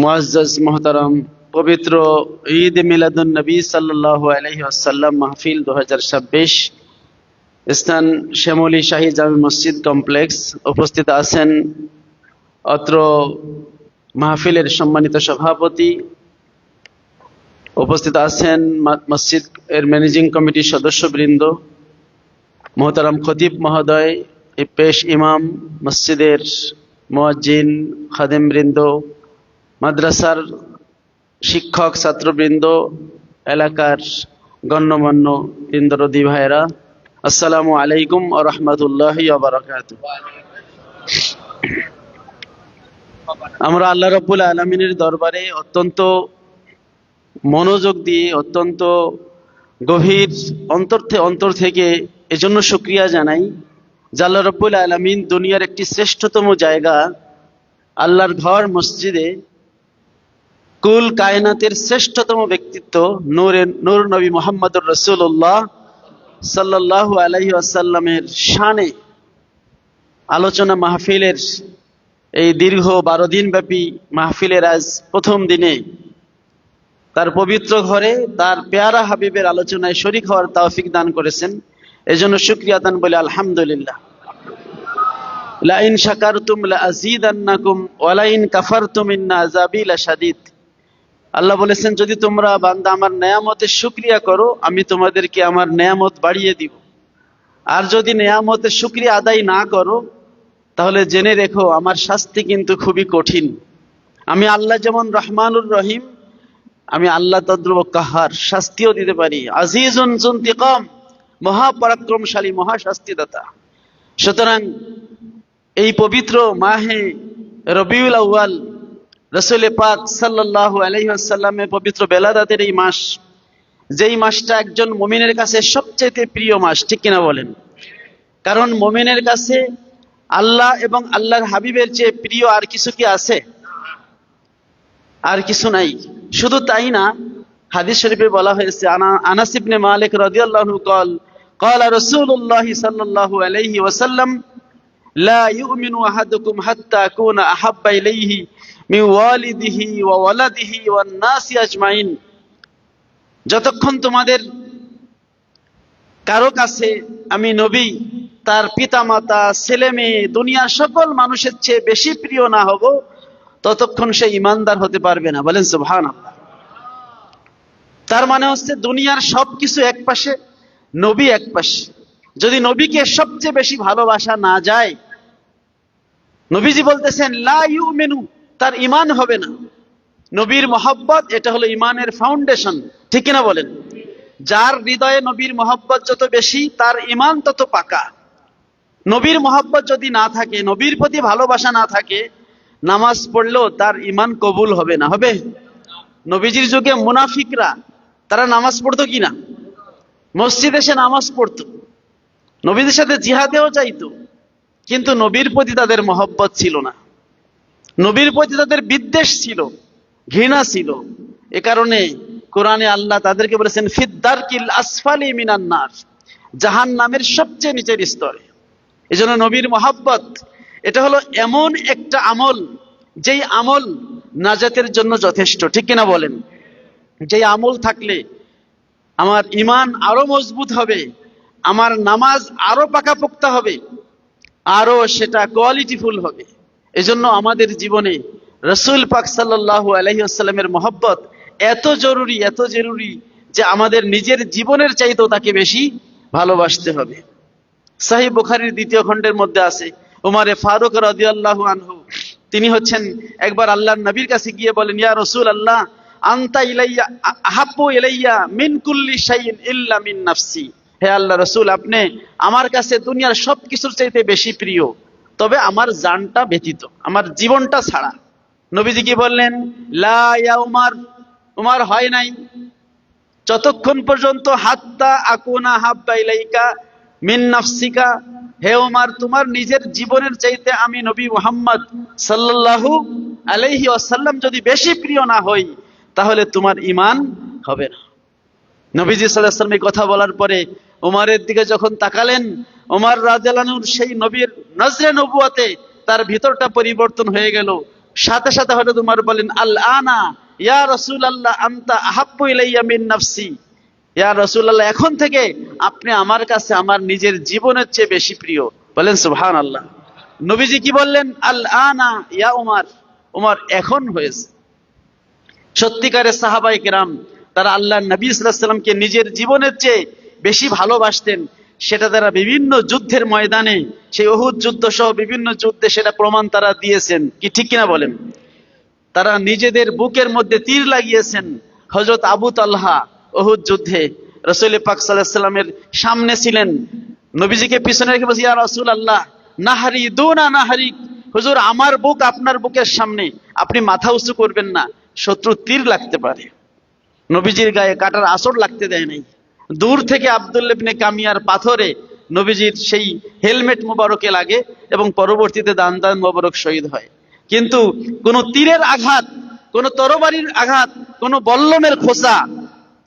মুআজ্জাজ মোহতারাম, পবিত্র ঈদ মিলাদুন নবী সাল্লাল্লাহু আলাইহি ওয়াসাল্লাম মাহফিল 2026 স্থান শ্যামলী শাহী জামে মসজিদ কমপ্লেক্স। উপস্থিত আছেন অত্র মাহফিলের সম্মানিত সভাপতি, উপস্থিত আছেন মসজিদ এর ম্যানেজিং কমিটির সদস্যবৃন্দ, মোহতারাম খতিব মহোদয়, পেশ ইমাম, মসজিদের মুয়াজ্জিন, খাদেমবৃন্দ, মাদ্রাসার শিক্ষক ছাত্রবৃন্দ, এলাকার গণ্যমান্য বৃন্দরদী ভাইরা, আসসালামু আলাইকুম ওয়া রাহমাতুল্লাহি ওয়া বারাকাতুহু। আমরা আল্লাহ রাব্বুল আলামিনের দরবারে অত্যন্ত মনোযোগ দিয়ে, অত্যন্ত গভীর অন্তর থেকে এজন্য শুকরিয়া জানাই যে আল্লাহ রাব্বুল আলামিন দুনিয়ার একটি শ্রেষ্ঠতম জায়গা, আল্লাহর ঘর মসজিদে, কুল কায়নাতের শ্রেষ্ঠতম ব্যক্তিত্ব নূর নবী মুহাম্মদুর রাসূলুল্লাহ সাল্লাল্লাহু আলাইহি ওয়াসাল্লামের শানে আলোচনা মাহফিলের এই দীর্ঘ 12 দিন ব্যাপী মাহফিলের আজ প্রথম দিনে তার পবিত্র ঘরে তার পেয়ারা হাবিবের আলোচনায় শরীক হওয়ার তৌফিক দান করেছেন। এজন্য শুকরিয়া দান বলে আলহামদুলিল্লাহ। লা ইন শাকারতুম লা আযীদান্নাকুম ওয়া লা ইন কাফারতুম ইন্না আযাবী লাশাদীদ। আল্লাহ বলেছেন, যদি তোমরা বান্দা আমার নেয়ামতের শুকরিয়া করো, আমি তোমাদেরকে আমার নেয়ামত বাড়িয়ে দিব। আর যদি নেয়ামতের শুকরিয়া আদায় না করো, তাহলে জেনে রেখো আমার শাস্তি কিন্তু খুবই কঠিন। আমি আল্লাহ যেমন রহমানুর রহিম, আমি আল্লাহ তদ্রুপ কাহার, শাস্তিও দিতে পারি। আজিজুন যুনতিকাম, মহাপরাক্রমশালী, মহাশাস্তিদাতা। সুতরাং এই পবিত্র মাহে রবিউল আউয়াল, রাসূল পাক সাল্লাল্লাহু আলাইহি ওয়াসাল্লামের পবিত্র বেলাদাতের এই মাস, যেই মাসটা একজন মুমিনের কাছে সবচেয়ে প্রিয় মাস, ঠিক কিনা বলেন? কারণ মুমিনের কাছে আল্লাহ এবং আল্লাহর হাবিবের চেয়ে প্রিয় আর কিছু কি আছে? আর কিছু নাই। শুধু তাই না, হাদিস শরীফে বলা হয়েছে, আনাস ইবনে মালিক রাদিয়াল্লাহু আনহু ক্বালা রাসূলুল্লাহ সাল্লাল্লাহু আলাইহি ওয়াসাল্লাম, লা ইউমিনু আহাদুকুম হাত্তা আকুনা আহাব্বা ইলাইহি মিন ওয়ালিদিহি ওয়া ওয়ালাদিহি ওয়ান নাসি আজমাইন। যতক্ষণ তোমাদের কারো কাছে আমি নবী, তার পিতামাতা, ছেলে মেয়ে, দুনিয়ার সকল মানুষের চেয়ে বেশি প্রিয় না হব, ততক্ষণ সে ইমানদার হতে পারবে না। বলেন সুবহানাল্লাহ। তার মানে হচ্ছে দুনিয়ার সবকিছু এক পাশে, নবী এক পাশে। যদি নবীকে সবচেয়ে বেশি ভালোবাসা না যায়, নবীজি বলতেছেন লা ইউমিনু, তার ইমান হবে না। নবীর মহব্বত, এটা হলো ইমানের ফাউন্ডেশন, ঠিক কিনা বলেন? যার হৃদয়ে নবীর মহব্বত যত বেশি, তার ইমান তত পাকা। নবীর মহব্বত যদি না থাকে, নবীর প্রতি ভালোবাসা না থাকে, নামাজ পড়লেও তার ইমান কবুল হবে না। হবে? নবীজির যুগে মুনাফিকরা, তারা নামাজ পড়তো কিনা? মসজিদে এসে নামাজ পড়তো, নবীদের সাথে জিহাদেও চাইতো, কিন্তু নবীর প্রতি তাদের মহব্বত ছিল না, নবীর প্রতি তাদের বিদ্বেষ ছিল, ঘৃণা ছিল। এ কারণে কোরআনে আল্লাহ তাদেরকে বলেছেন ফিদ্দারকিল আসফালি মিনান নার, জাহান্নামের সবচেয়ে নিচের স্তরে। এজন্য নবীর মহব্বত, এটা হলো এমন একটা আমল, যেই আমল নাজাতের জন্য যথেষ্ট, ঠিক কিনা বলেন? যেই আমল থাকলে আমার ইমান আরো মজবুত হবে, আমার নামাজ আরো পাকাপোক্তা হবে, আরো সেটা কোয়ালিটিফুল হবে। এজন্য আমাদের জীবনে রাসূল পাক সাল্লাল্লাহু আলাইহি ওয়াসাল্লামের মহব্বত এত জরুরি, এত জরুরি যে আমাদের নিজের জীবনের চাইতেও তাকে বেশি ভালোবাসতে হবে। সহিহ বুখারীর 2য় খণ্ডের মধ্যে আছে, উমারে ফারুক রাদিয়াল্লাহু আনহু, তিনি হচ্ছেন একবার আল্লাহর নবীর কাছে গিয়ে বলেন, ইয়া রাসূলুল্লাহ, আনতা ইলাইয়া আহাব্বু ইলাইয়া মিন কুল্লি শাইইন ইল্লা মিন নাফসি। হে আল্লাহ রাসূল, আপনি আমার কাছে দুনিয়ার সবকিছুর চাইতে বেশি প্রিয়, তবে আমার জানটা ব্যতীত, আমার জীবনটা ছাড়া। নবীজি কি বললেন? লা ইয়া উমার, উমার হয় নাই যতক্ষণ পর্যন্ত হাত্তা আকুনা হাব্বা ইলাইকা মিন নাফসিকা। হে উমার, তোমার নিজের জীবনের চাইতে আমি নবী মুহাম্মদ সাল্লাল্লাহু আলাইহি ওয়াসাল্লাম যদি বেশি প্রিয় না হই, তাহলে তোমার ঈমান হবে না। নবীজি সাল্লাল্লাহু আলাইহি ওয়াসাল্লাম এই কথা বলার পরে উমারের দিকে যখন তাকালেন, উমর রাদিয়াল্লাহু আনহু সেই নবীর নজরে নবুয়তে তার ভিতরটা পরিবর্তন হয়ে গেল। সাথে সাথে হযরত উমর বলেন, আল আনা ইয়া রাসূলুল্লাহ আনতা আহাব্বু ইলাইয়া মিন নাফসি। ইয়া রাসূলুল্লাহ, এখন থেকে আপনি আমার কাছে আমার নিজের জীবনের চেয়ে বেশি প্রিয়। বলেন সুবহানাল্লাহ। নবীজি কি বললেন? আল আনা ইয়া উমর, উমর এখন হয়েছে। সত্যিকারের সাহাবায়ে কেরাম তারা আল্লাহর নবী সাল্লাল্লাহু আলাইহি ওয়াসাল্লামকে নিজের জীবনের চেয়ে বেশি ভালোবাসতেন। সেটা তারা বিভিন্ন যুদ্ধের ময়দানে, সেই উহুদ যুদ্ধ সহ বিভিন্ন যুদ্ধে সেটা প্রমাণ তারা দিয়েছেন। কি ঠিক কিনা বলেন? তারা নিজেদের বুকের মধ্যে তীর লাগিয়েছেন। হযরত আবু তালহা উহুদ যুদ্ধে রাসূল পাক সাল্লাল্লাহু আলাইহি ওয়াসাল্লামের সামনে ছিলেন, নবীজিকে পিছনে রেখে বলছে, ইয়া রাসূলুল্লাহ নাহরি দুনা নাহরি, হুজুর আমার বুক আপনার বুকের সামনে, আপনি মাথা উঁচু করবেন না, শত্রুর তীর লাগতে পারে। নবীজির গায়ে কাটার আঁচড় লাগতে দেয় নাই। দূর থেকে আব্দুল্লাহ ইবনে কামিয়ার পাথরে নবীজির সেই হেলমেট মোবারকে লাগে এবং পরবর্তীতে দান মোবারক শহীদ হয়। কিন্তু কোন তীরের আঘাত, কোন তরবারির আঘাত, কোন বল্লমের খোঁচা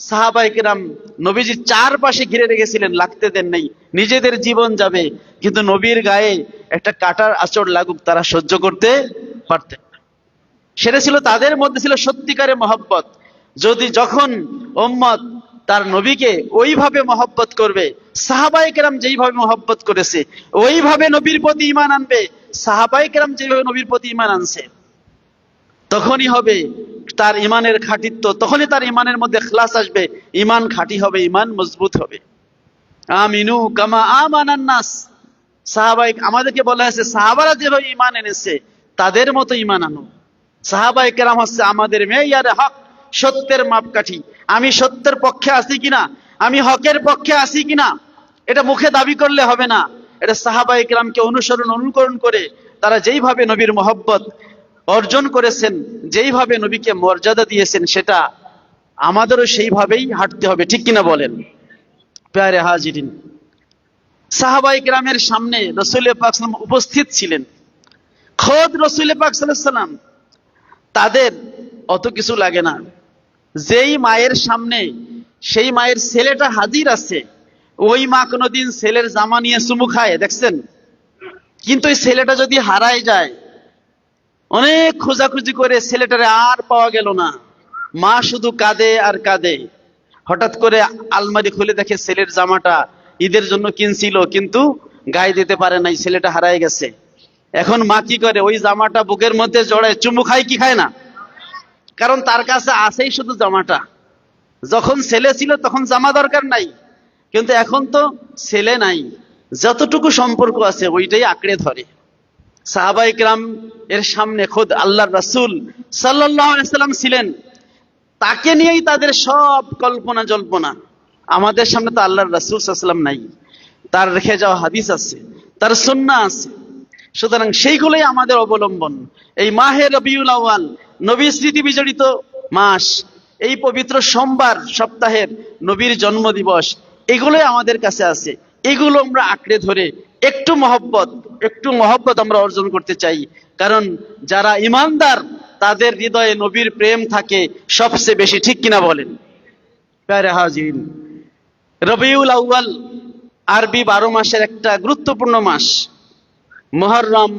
সাহাবায়ে কেরাম নবীজির চারপাশে ঘিরে রেখেছিলেন, লাগতে দেন নাই। নিজেদের জীবন যাবে কিন্তু নবীর গায়ে একটা কাটার আঁচড় লাগুক তারা সহ্য করতে পারতেন। সেটা ছিল তাদের মধ্যে, ছিল সত্যিকারের মহব্বত। যখন উম্মত তার নবীকে ওইভাবে মহব্বত করবে, সাহাবায়ে কেরাম যেইভাবে মহব্বত করেছে ওইভাবে নবীর প্রতি ঈমান আনবে, সাহাবায়ে কেরাম যেভাবে নবীর প্রতি ঈমান আনছে, তখনই হবে তার ঈমানের খাঁটিত্ব, তখনই তার ঈমানের মধ্যে ইখলাস আসবে, ঈমান খাঁটি হবে, ঈমান মজবুত হবে। আমিনু কামা আমানান নাস, সাহাবায়ে আমাদেরকে বলা হয়েছে সাহাবারা যেভাবে ঈমান এনেছে তাদের মতো ঈমান আনো। সাহাবায়ে কেরাম হচ্ছে আমাদের মেয়ারে হক, সত্যের মাপকাঠি। আমি সত্যের পক্ষে আছি কিনা, আমি হকের পক্ষে আছি কিনা, এটা মুখে দাবি করলে হবে না। এটা সাহাবায়ে কেরামকে অনুকরণ করে তারা যেইভাবে নবীর মহব্বত অর্জন করেছেন, যেইভাবে নবীকে মর্যাদা দিয়েছেন, সেটা আমাদেরও সেইভাবেই হাঁটতে হবে। ঠিক কিনা বলেন? প্যারে হাজিরিন, সাহাবায়ে কেরামের সামনে রাসূল পাক সাল্লাল্লাহু আলাইহি ওয়াসাল্লাম উপস্থিত ছিলেন। খোদ রাসূল পাক সাল্লাল্লাহু আলাইহি ওয়াসাল্লাম, তাদের অত কিছু লাগে না। যেই মায়ের সামনে সেই মায়ের ছেলেটা হাজির আছে, ওই মা কোনোদিন ছেলের জামা নিয়ে চুমু খায় দেখছেন? কিন্তু ওই ছেলেটা যদি হারায় যায়, অনেক খোঁজাখুঁজি করে ছেলেটারে আর পাওয়া গেল না, মা শুধু কাঁদে আর কাঁদে। হঠাৎ করে আলমারি খুলে দেখে ছেলের জামাটা ঈদের জন্য কিনছিল কিন্তু গায়ে দিতে পারে নাই, ছেলেটা হারায় গেছে। এখন মা কি করে? ওই জামাটা বুকের মধ্যে জড়ায় চুমু খায় কি খায় না? কারণ তার কাছে আছেই শুধু জামাটা। যখন ছেলে ছিল তখন জামা দরকার নাই, কিন্তু এখন তো ছেলে নাই, যতটুকু সম্পর্ক আছে ওইটাই আঁকড়ে ধরে। সাহাবায়ে কেরাম এর সামনে খোদ আল্লাহর রাসূল সাল্লাল্লাহু আলাইহি ওয়াসাল্লাম ছিলেন, তাকে নিয়েই তাদের সব কল্পনা জল্পনা। আমাদের সামনে তো আল্লাহর রাসূল সাল্লাল্লাহু আলাইহি ওয়াসাল্লাম নাই, তার রেখে যাওয়া হাদিস আছে, তার সুন্নাহ আছে, সুতরাং সেইগুলোই আমাদের অবলম্বন। এই মাহে রবিউল আউয়াল, নবী স্মৃতি বিজড়িত মাস, এই পবিত্র সোমবার সপ্তাহের নবীর জন্মদিবস, এগুলোই আমাদের কাছে আছে। এগুলো আমরা আঁকড়ে ধরে একটু মহব্বত আমরা অর্জন করতে চাই। কারণ যারা ঈমানদার তাদের হৃদয়ে নবীর প্রেম থাকে সবচেয়ে বেশি। ঠিক কিনা বলেন? প্যারে হাজিরিন, রবিউল আউয়াল আরবি 12 মাসের একটা গুরুত্বপূর্ণ মাস। মুহররম,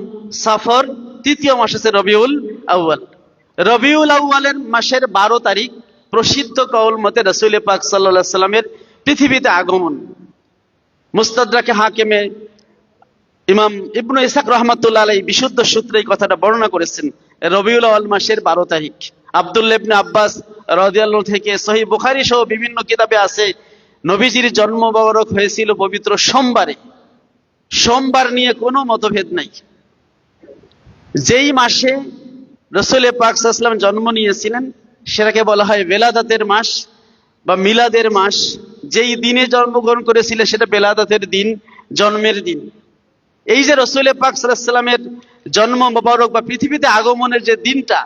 সফর, তৃতীয় মাস হচ্ছে রবিউল আউয়াল। রবিউল আউয়ালের মাসের 12 তারিখ প্রসিদ্ধ কওল মতে রাসূল পাক সাল্লাল্লাহু আলাইহি ওয়াসাল্লামের পৃথিবীতে আগমন। মুস্তাদরাকে হাকিমে ইমাম ইবনে ইসহাক রাহমাতুল্লাহ আলাইহি বিশুদ্ধ সূত্রে এই কথাটা বর্ণনা করেছেন। রবিউল আউয়াল মাসের 12 তারিখ আব্দুল্লাহ ইবনে আব্বাস রাদিয়াল্লাহু থেকে সহিহ বুখারী সহ বিভিন্ন কিতাবে আছে, নবীজির জন্ম মোবারক হয়েছিল পবিত্র সোমবারে। সোমবার নিয়ে কোনো মতভেদ নাই। যেই মাসে রাসূল পাক সাল্লাল্লাহু আলাইহি ওয়াসাল্লাম জন্ম নিয়েছিলেন সেটাকে বলা হয় বেলাদাতের মাস বা মিলাদের মাস। যেই দিনে জন্মগ্রহণ করেছিলেন সেটা বেলাদাতের দিন, জন্মের দিন। এই যে রাসূল পাক সাল্লাল্লাহু আলাইহি ওয়াসাল্লামের জন্ম মোবারক বা পৃথিবীতে আগমনের যে দিনটা,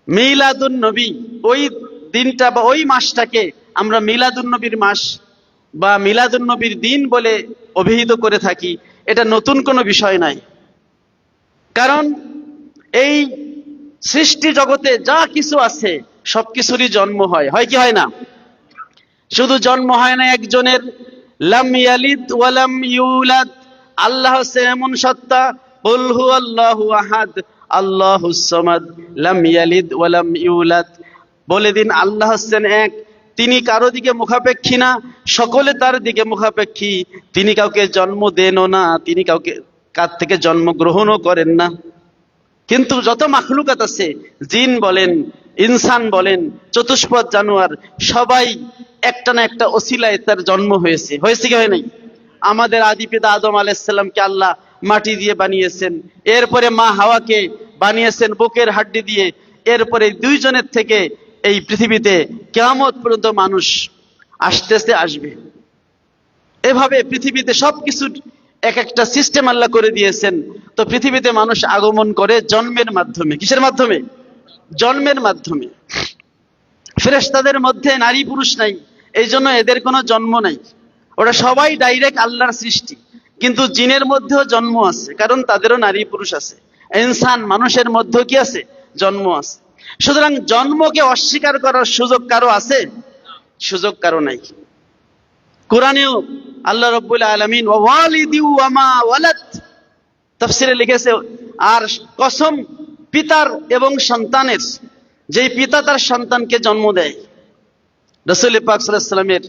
মিলাদুন নবী, ওই দিনটা বা ওই মাসটাকে আমরা মিলাদুন নবীর মাস বা মিলাদুন নবীর দিন বলে অভিহিত করে থাকি। এটা নতুন কোনো বিষয় নাই। কারণ এই সৃষ্টি জগতে যা কিছু আছে সবকিছুরই জন্ম হয় কি হয় না? শুধু জন্ম হয় না একজনের, লাম ইয়ালিদ ওয়ালাম ইউলাদ, আল্লাহ হচ্ছে এমন সত্তা, কুল হুয়াল্লাহু আহাদ, আল্লাহুস সামাদ লাম ইয়ালিদ ওয়া লাম ইউলাদ। বলে দিন আল্লাহ হচ্ছেন এক, তিনি কারো দিকে মুখাপেক্ষী না, সকলে তার দিকে মুখাপেক্ষী। তিনি কাউকে জন্ম দেনও না, তিনি কাউকে কার থেকে জন্মগ্রহণও করেন না। কিন্তু যত মাখলুকাত আছে, জিন বলেন, ইনসান বলেন, চতুষ্পদ জানোয়ার, সবাই একটা না একটা ওসিলায় তার জন্ম হয়েছে। হয়েছে কি হয় নাই? আমাদের আদি পিতা আদম আলাইহিস সালামকে আল্লাহ মাটি দিয়ে বানিয়েছেন, এরপরে মা হাওয়াকে বানিয়েছেন বুকের হাড্ডি দিয়ে। এরপরে দুইজনের থেকে এই পৃথিবীতে কিয়ামত পর্যন্ত মানুষ আসতেছে, আসবে। এভাবে পৃথিবীতে সবকিছু এক একটা সিস্টেম আল্লাহ করে দিয়েছেন। তো পৃথিবীতে মানুষ আগমন করে জন্মের মাধ্যমে। কিসের মাধ্যমে? জন্মের মাধ্যমে। ফেরেশতাদের মধ্যে নারী পুরুষ নাই, এই জন্য এদের কোনো জন্ম নাই, ওরা সবাই ডাইরেক্ট আল্লাহর সৃষ্টি। কিন্তু জিনের মধ্যেও জন্ম আছে, কারণ তাদেরও নারী পুরুষ আছে। ইনসান মানুষের মধ্যেও কি আছে? জন্ম আছে। সুতরাং জন্মকে অস্বীকার করার সুযোগ কারো আছে? সুযোগ কারো নাই। কোরআনেও আল্লাহ রাব্বুল আলামিন ওয়া ওয়ালিদি ওয়া মা ওয়ালাদ তাফসীরে লিখেছে, আর কসম পিতার এবং সন্তানের, যেই পিতা তার সন্তানকে জন্ম দেয়। রাসূল পাক সাল্লাল্লাহু আলাইহি ওয়াসাল্লামের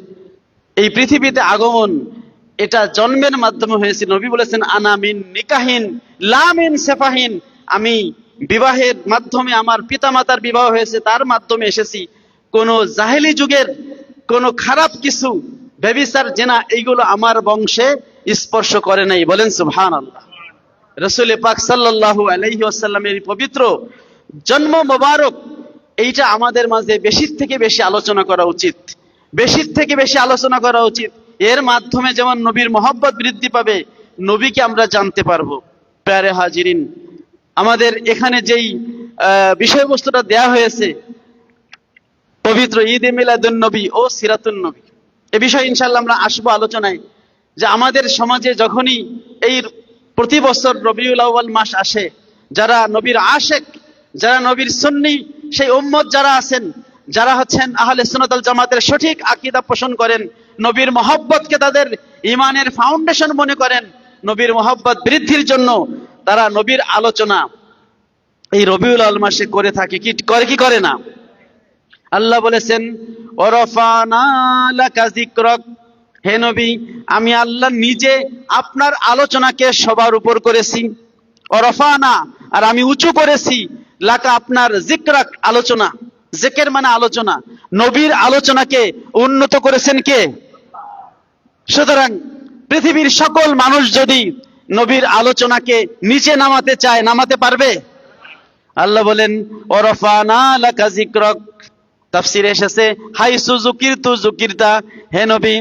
এই পৃথিবীতে আগমন এটা জন্মের মাধ্যমে হয়েছে। নবী বলেছেন, আনা মিন নিকাহিন লা মিন সাফাহিন, আমি বিবাহের মাধ্যমে, আমার পিতামাতার বিবাহ হয়েছে তার মাধ্যমে এসেছি। কোন জাহেলি যুগের কোন খারাপ কিছু, ব্যভিচার, জেনা, এইগুলো আমার বংশে স্পর্শ করে নাই। বলেন সুবহানাল্লাহ। রাসূল পাক সাল্লাল্লাহু আলাইহি ওয়াসাল্লামের পবিত্র জন্ম মোবারক, এইটা আমাদের মাঝে বেশির থেকে বেশি আলোচনা করা উচিত, বেশির থেকে বেশি আলোচনা করা উচিত। এর মাধ্যমে যেমন নবীর মহব্বত বৃদ্ধি পাবে, নবীকে আমরা জানতে পারবো। প্যারে হাজিরিন, আমাদের এখানে যেই বিষয়বস্তুটা দেয়া হয়েছে, পবিত্র ঈদে মিলাদুন নবী ও সিরাতুন নবী, এ বিষয়ে ইনশাআল্লাহ আমরা আসবো আলোচনায়। যে আমাদের সমাজে যখনই এই প্রতি বছর রবিউল আউয়াল মাস আসে, যারা নবীর আশেক, যারা নবীর সুন্নি, সেই উম্মত যারা আছেন, যারা হচ্ছেন আহলে সুন্নাত ওয়াল জামাতের সঠিক আকীদা পোষণ করেন, নবীর মহব্বতকে তাদের ঈমানের ফাউন্ডেশন মনে করেন, নবীর মহব্বত বৃদ্ধির জন্য তারা নবীর আলোচনা এই রবিউল আউয়াল মাসে করে থাকে। কি করে, কি করে না? আল্লাহ বলেছেন, ওয়ারাফানা লাকা যিকরাক, হে নবী, আমি আল্লাহ নিজে আপনার আলোচনাকে সবার উপর করেছি। ওয়ারাফানা, আর আমি উঁচু করেছি, লাকা, আপনার, যিকরাক, আলোচনা। জিকির মানে আলোচনা। নবীর আলোচনাকে উন্নত করেছেন কে? সুতরাং পৃথিবীর সকল মানুষ যদি নবীর আলোচনাকে নিচে নামাতে চায়, নামাতে পারবে? আল্লাহ বলেন, ওয়ারাফানা লাকা যিকরাক, তাফসীরে এসেছে হাইসু যুকিরতু যুকিরতা, হে নবী,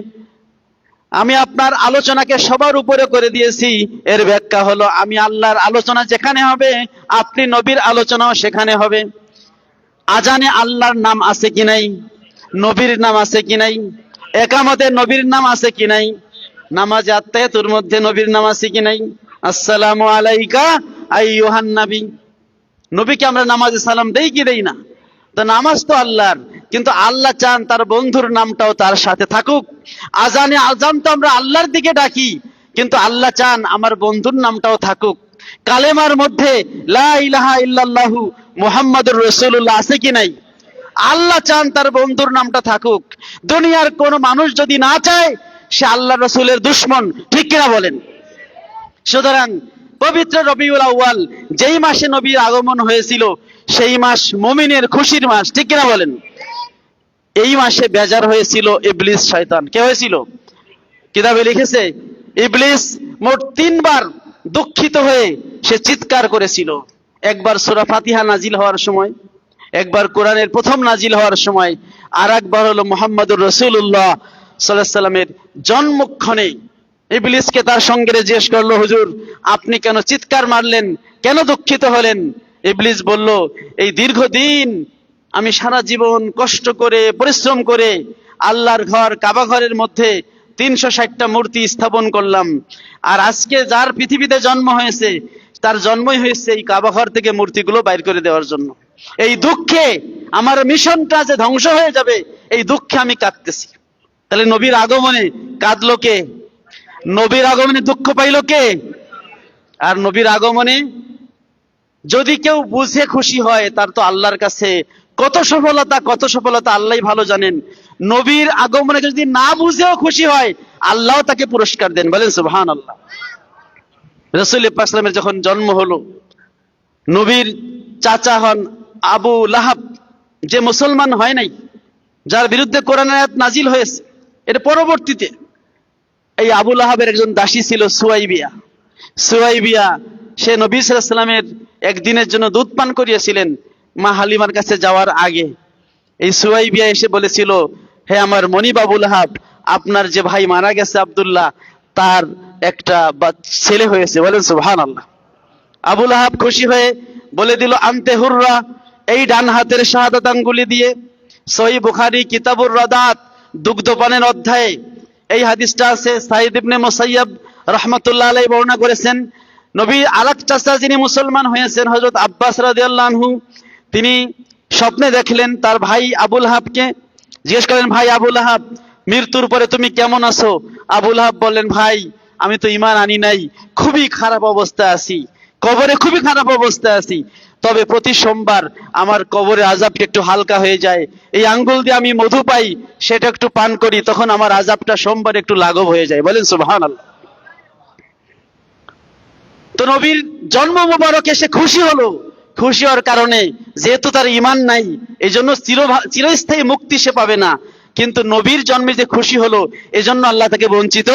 আমি আপনার আলোচনাকে সবার উপরে করে দিয়েছি। এর ব্যাখ্যা হলো, আমি আল্লাহর আলোচনা যেখানে হবে, আপনি নবীর আলোচনাও সেখানে হবে। আজানে আল্লাহর নাম আছে কি নাই? নবীর নাম আছে কি নাই? একামতে নবীর নাম আছে কি নাই? নামাজে আত্তাহিয়াতুর মধ্যে নবীর নাম আছে কি নাই? আসসালামু আলাইকা আইয়ুহান নবী, নবীকে আমরা নামাজে সালাম দেই কি দেই না? তো নামাজ তো আল্লাহর, কিন্তু আল্লাহ চান তার বন্ধুর নামটাও তার সাথে থাকুক। আজানে আজান তো আমরা আল্লাহর দিকে ডাকি, কিন্তু আল্লাহ চান আমার বন্ধুর নামটাও থাকুক। কালেমার মধ্যে লা ইলাহা ইল্লাল্লাহু মুহাম্মাদুর রাসূলুল্লাহ আছে কি নাই? আল্লাহ চান তার বন্ধুর নামটা থাকুক। দুনিয়ার কোন মানুষ যদি না চায়, সে আল্লাহ রাসূলের দুশমন। ঠিক কিনা বলেন? সুতরাং পবিত্র রবিউল আউয়াল, যেই মাসে নবীর আগমন হয়েছিল, সেই মাস মুমিনের খুশির মাস। ঠিক কিনা বলেন? এই মাসে বেজার হয়েছিল ইবলিস, শয়তান। কে হয়েছিল? কিতাবে লিখেছে, ইবলিস মোট 3 বার দুঃখিত হয়ে সে চিৎকার করেছিল। একবার সূরা ফাতিহা নাজিল হওয়ার সময়, একবার কোরআনের প্রথম নাজিল হওয়ার সময়, আর একবার হলো মুহাম্মদুর রাসূলুল্লাহ সাল্লাল্লাহু আলাইহি ওয়াসাল্লামের জন্মক্ষণে। ইবলিসকে তার সঙ্গীরা জিজ্ঞেস করলো, হুজুর আপনি কেন চিৎকার মারলেন, কেন দুঃখিত হলেন? ইবলিস বলল, এই দীর্ঘদিন আমি সারা জীবন কষ্ট করে, পরিশ্রম করে আল্লাহর ঘর কাবা ঘরের মধ্যে 360টা মূর্তি স্থাপন করলাম, আর আজকে যার পৃথিবীতে জন্ম হয়েছে, তার জন্মই হয়েছে এই কাবা ঘর থেকে মূর্তিগুলো বাইর করে দেওয়ার জন্য। এই দুঃখে আমার মিশনটা যে ধ্বংস হয়ে যাবে, এই দুঃখে আমি কাঁদতেছি। তাহলে নবীর আগমনে কাঁদলো কে? নবীর আগমনে দুঃখ পাইল কে? আর নবীর আগমনে যদি কেউ বুঝে খুশি হয় তার তো আল্লাহর কাছে কত সফলতা আল্লাহই ভালো জানেন। নবীর আগমনে যদি না বুঝেও খুশি হয়, আল্লাহ তাকে পুরস্কার দেন। বলেন সুবহানাল্লাহ। রাসূল পাক সাল্লাল্লাহু আলাইহি ওয়াসাল্লামের যখন জন্ম হলো, নবীর চাচা হন আবু লাহাব, যে মুসলমান হয় নাই, যার বিরুদ্ধে কোরআন আয়াত নাজিল হয়েছে, এর পরবর্তীতে এই আবু লাহাবের একজন দাসী ছিল সুয়াইবিয়া। সে নবী সাল্লাল্লাহু আলাইহি ওয়াসাল্লামের একদিনের জন্য দুধ পান করিয়েছিলেন মা হালিমার কাছে যাওয়ার আগে। এই সুয়াইবিয়া এসে বলেছিল, হে আমার মনিব আবু লাহাব, আপনার যে ভাই মারা গেছে আব্দুল্লাহ, তার একটা ছেলে হয়েছে। বলেন সুবহানাল্লাহ। আবু লাহাব খুশি হয়ে বলে দিল, আনতে হুররা, এই ডান হাতের শাহাদাত আঙ্গুলি দিয়ে। সহিহ বুখারী কিতাবুর রাদাত দুগ্ধপানের অধ্যায়ে এই হাদিসটা আছে। সাঈদ ইবনে মুসাইয়াব রাহমাতুল্লাহ আলাইহি বর্ণনা করেছেন, নবীর আরেক চাচা যিনি মুসলমান হয়েছেন হযরত আব্বাস রাদিয়াল্লাহু আনহু, তিনি স্বপ্নে দেখলেন তার ভাই আবু লাহাবকে। জিজ্ঞেস করেন, ভাই আবু লাহাব, মৃত্যুর পরে তুমি কেমন আছো? আবু লাহাব বললেন, ভাই আমি তো ঈমান আনি নাই, খুবই খারাপ অবস্থায় আছি, কবরে খুবই খারাপ অবস্থায় আছি। তবে প্রতি সোমবার আমার কবরে আযাবটা একটু হালকা হয়ে যায়, এই আঙ্গুল দিয়ে আমি মধু পাই, সেটা একটু পান করি, তখন আমার আযাবটা সোমবার একটু লাঘব হয়ে যায়। বলেন সুবহানাল্লাহ। তো নবীর জন্ম মোবারকে সে খুশি হলো। খুশি হওয়ার কারণে, যেহেতু তার ঈমান নাই, এই জন্য চিরস্থায়ী মুক্তি সে পাবে না, কিন্তু নবীর জন্মে যে খুশি হলো, এজন্য আল্লাহ তাকে বঞ্চিত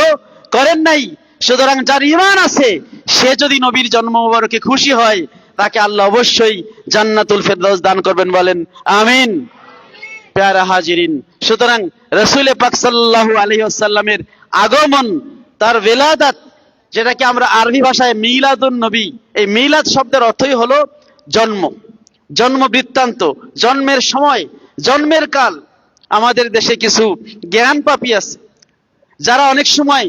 করেন নাই। সুতরাং যার ঈমান আছে, সে যদি নবীর জন্ম মোবারকে খুশি হয়, তাকে আল্লাহ অবশ্যই জান্নাতুল ফেরদাউস দান করবেন। বলেন আমিন। প্যারা হাজিরিন, সুতরাং রাসূল পাক সাল্লাল্লাহু আলাইহি ওয়াসাল্লামের আগমন, তার ওয়েলাদাত, যেটাকে আমরা আরবি ভাষায় মিলাদুন নবী, এই মিলাদ শব্দের অর্থই হলো জন্ম, জন্ম বৃত্তান্ত, জন্মের সময়, জন্মের কাল। আমাদের দেশে কিছু জ্ঞান পাপী আছে, যারা অনেক সময়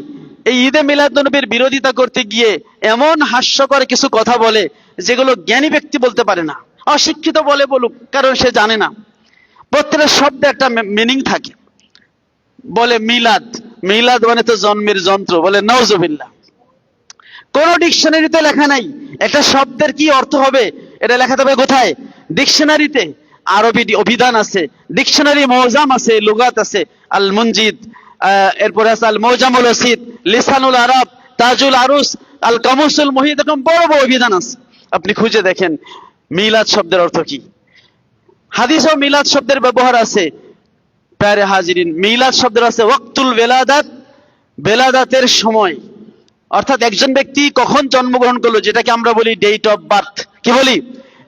এই ঈদে মিলাদুন্নবীর বিরোধিতা করতে গিয়ে এমন হাস্যকর কিছু কথা বলে, যেগুলো জ্ঞানী ব্যক্তি বলতে পারে না। অশিক্ষিত বলে বলুক, কারণ সে জানে না। প্রত্যেকটা শব্দে একটা মিনিং থাকে। বলে মিলাদ, মিলাদ মানে তো জন্মের যন্ত্র। বলে নাউজুবিল্লাহ। কোন ডিকশনারিতে লেখা নাই একটা শব্দের কি অর্থ হবে, এটা লেখা থাকবে কোথায়? ডিকশনারিতে। আরবি অভিধান আছে, ডিকশনারি মৌজাম আছে, লুগাত আছে, আল মুনজিদ, এরপরে আছে আল মৌজামুল ওসিদ, লিসানুল আরব, তাজুল আরুস, আল কামুসুল মুহিত, এরকম বড় বড় অভিধান আছে। আপনি খুঁজে দেখেন মিলাদ শব্দের অর্থ কি। হাদিসও মিলাদ শব্দের ব্যবহার আছে। প্যারে হাজিরিন, মিলাদ শব্দের আছে ওয়াক্তুল বেলাদাত, বেলাদাতের সময়, অর্থাৎ একজন ব্যক্তি কখন জন্মগ্রহণ করলো, যেটাকে আমরা বলি ডেট অফ বার্থ। কি বলি?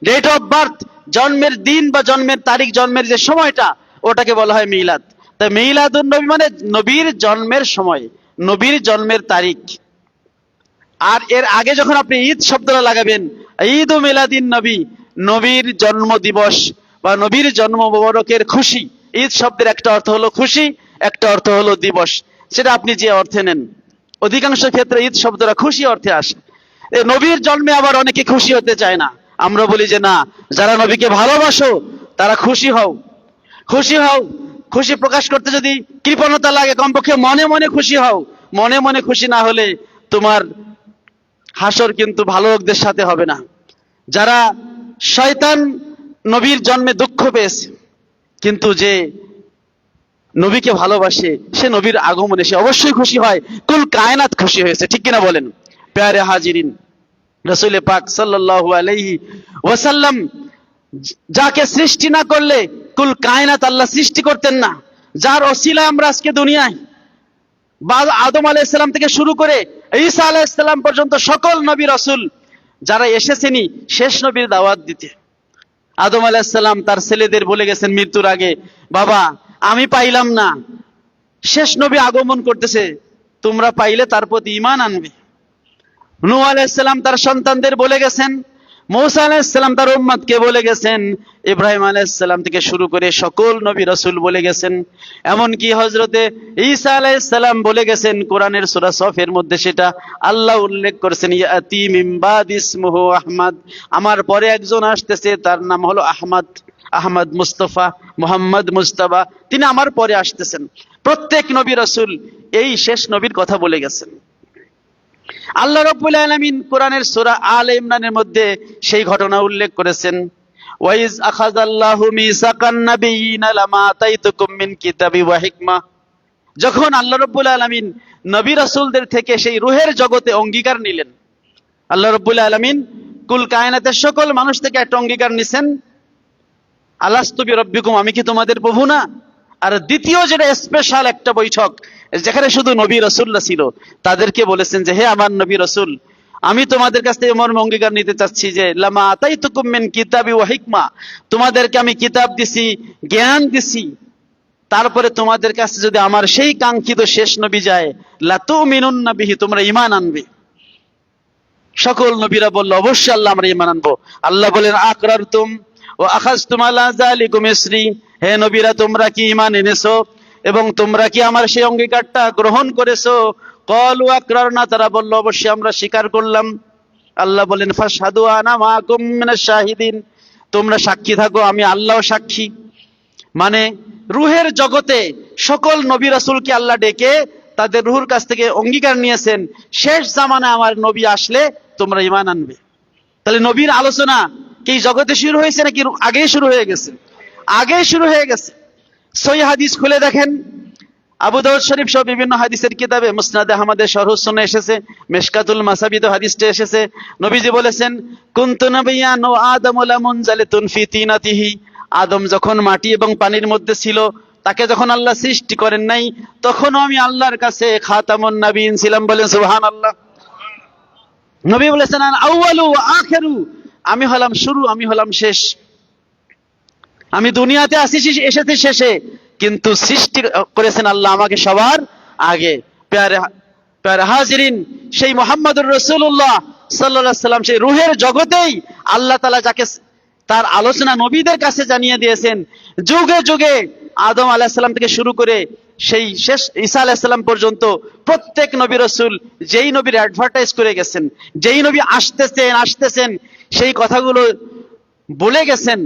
ডেট অফ বার্থ, জন্মের দিন বা জন্মের তারিখ, জন্মের যে সময়টা, ওটাকে বলা হয় মিলাদ। তাই মিলাদুন নবী মানে নবীর জন্মের সময়, নবীর জন্মের তারিখ। আর এর আগে যখন আপনি ঈদ শব্দটা লাগাবেন, ঈদ ও মিলাদিন নবী, নবীর জন্ম দিবস বা নবীর জন্ম মোবারকের খুশি। ঈদ শব্দের একটা অর্থ হলো খুশি, একটা অর্থ হলো দিবস, সেটা আপনি যে অর্থে নেন। অধিকাংশ ক্ষেত্রে ঈদ শব্দটা খুশি অর্থে আসে। নবীর জন্মে আবার অনেকে খুশি হতে চায় না। আমরা বলি যে না, যারা নবীকে ভালোবাসো তারা খুশি হও, খুশি হও। খুশি প্রকাশ করতে যদি কৃপণতা লাগে, কমপক্ষে মনে মনে খুশি হও। মনে মনে খুশি না হলে তোমার হাসর কিন্তু ভালো লোকদের সাথে হবে না। যারা শয়তান নবীর জন্মে দুঃখ পেয়েছে, কিন্তু যে নবীকে ভালোবাসে, সে নবীর আগমনে সে অবশ্যই খুশি হয়। কুল কায়নাত খুশি হয়েছে, ঠিক কিনা বলেন? প্যারে হাজিরিন, রাসূল পাক সাল্লাল্লাহু আলাইহি ওয়াসাল্লাম যাকে সৃষ্টি না করলে কুল কায়নাত আল্লাহ সৃষ্টি করতেন না, যার ওসিলায় আমরা আজকে দুনিয়ায় আদম আলাইহিস সালাম থেকে শুরু করে ঈসা আলাইহিস সালাম পর্যন্ত সকল নবী রাসূল যারা এসেছেনই শেষ নবীর দাওয়াত দিতে। আদম আলাইহিস সালাম তার ছেলেদের বলে গেছেন মৃত্যুর আগে, বাবা আমি পাইলাম না, শেষ নবী আগমন করতেছে, তোমরা পাইলে তার প্রতি ঈমান আনবে। নূহ আলাইহিস সালাম তার সন্তানদের বলে গেছেন, মূসা আলাইহিস সালাম তার উম্মতকে বলে গেছেন, ইব্রাহিম আলাইহিস সালাম থেকে শুরু করে সকল নবী রাসূল বলে গেছেন। এমনকি হযরতে ঈসা আলাইহিস সালাম বলে গেছেন, কোরআনের সূরা সফের মধ্যে সেটা আল্লাহ উল্লেখ করেছেন, ইয়াতি মিন বাদি ইসমুহু আহমদ, আমার পরে একজন আসতেছে, তার নাম হলো আহমদ, আহমদ মুস্তাফা, মোহাম্মদ মুস্তাফা, তিনি আমার পরে আসতেছেন। প্রত্যেক নবী রাসূল এই শেষ নবীর কথা বলে গেছেন। আল্লাহ রাব্বুল আলামিন কোরআনের সূরা আলে ইমরানের মধ্যে সেই ঘটনা উল্লেখ করেছেন, ওয়াইজ আখাযাল্লাহু মিসাকান নাবিয়িনা লামা আতাইতুকুম মিন কিতাবি ওয়া হিকমা। যখন আল্লাহ রাব্বুল আলামিন নবী রাসূলদের থেকে সেই রূহের জগতে অঙ্গীকার নিলেন, আল্লাহ রাব্বুল আলামিন কুল কায়নাতের সকল মানুষ থেকে একটা অঙ্গীকার নিছেন, আলাস্তু বিরাব্বিকুম, আমি কি তোমাদের প্রভু না? আর দ্বিতীয় যেটা স্পেশাল একটা বৈঠক, যেখানে শুধু নবী রাসূলরা ছিল, তাদেরকে বলেছেন যে হে আমার নবী রাসূল, আমি তোমাদের কাছ থেকে মর্ম অঙ্গীকার নিতে চাচ্ছি যে লামা আতাইতুকুম মিন কিতাবি ওয়া হিকমা, তোমাদেরকে আমি কিতাব দিছি, জ্ঞান দিছি, তারপরে তোমাদের কাছে যদি আমার সেই কাঙ্ক্ষিত শেষ নবী যায়, লাতুমিনুন্না বিহি, তোমরা ঈমান আনবে। সকল নবীরা বলল অবশ্যই আল্লাহ আমরা ঈমান আনবো। আল্লাহ বলেন আকরারতুম ওয়া আখাযতুম আলা যালিকুম ইসরি, হে নবীরা তোমরা কি ঈমান এনেছো এবং তোমরা কি আমার সেই অঙ্গীকারটা গ্রহণ করেছো? ক্বালু আকরারনা, তারা বলল অবশ্যই আমরা স্বীকার করলাম। আল্লাহ বলেন ফাশহাদু আনা মাআকুম মিনাশ শাহিদিন, তোমরা সাক্ষী থাকো, আমি আল্লাহও সাক্ষী। মানে রূহের জগতে সকল নবী রাসূলকে আল্লাহ ডেকে তাদের রূহের কাছ থেকে অঙ্গীকার নিয়েছেন, শেষ জামানায় আমার নবী আসলে তোমরা ঈমান আনবে। তাহলে নবীর আলোচনা কি জগতে শুরু হয়েছে নাকি আগেই শুরু হয়ে গেছে? আগেই শুরু হয়ে গেছে। সহিহ হাদিস খুলে দেখেন, আবু দাউদ শরীফ সহ বিভিন্ন হাদিসের কিতাবে, মুসনাদে আহমদের শরহ সুন্নাহ এসেছে, মিশকাতুল মাসাবিতে হাদিসটা এসেছে। নবীজি বলেছেন কুনতু নাবিয়ান ওয়া আদামু লামুনজালিতুন ফি তিনাতিহি, আদম যখন মাটি এবং পানির মধ্যে ছিল, তাকে যখন আল্লাহ সৃষ্টি করেন নাই, তখনও আমি আল্লাহর কাছে খাতামুন নবীন ছিলাম। বলেন সুবহানাল্লাহ। নবী বলেছেন আনা আউয়ালু ওয়া আখিরু, আমি হলাম শুরু, আমি হলাম শেষ। আমি দুনিয়াতে আসিছি, এসেছি শেষে, কিন্তু সৃষ্টি করেছেন আল্লাহ আমাকে সবার আগে। প্যারে হাজিরিন, সেই মুহাম্মদুর রাসূলুল্লাহ সাল্লাল্লাহু আলাইহি ওয়াসাল্লাম সেই রূহের জগতেই আল্লাহ তাআলা যাকে তার আলোচনা নবীদের কাছে জানিয়ে দিয়েছেন, যুগে যুগে আদম আলাইহিস সালাম থেকে শুরু করে সেই শেষ ঈসা আলাইহিস সালাম পর্যন্ত প্রত্যেক নবী রাসূল যেই নবীর অ্যাডভার্টাইজ করে গেছেন, যেই নবী আসতেছেন সেই কথাগুলো বলে গেছেন,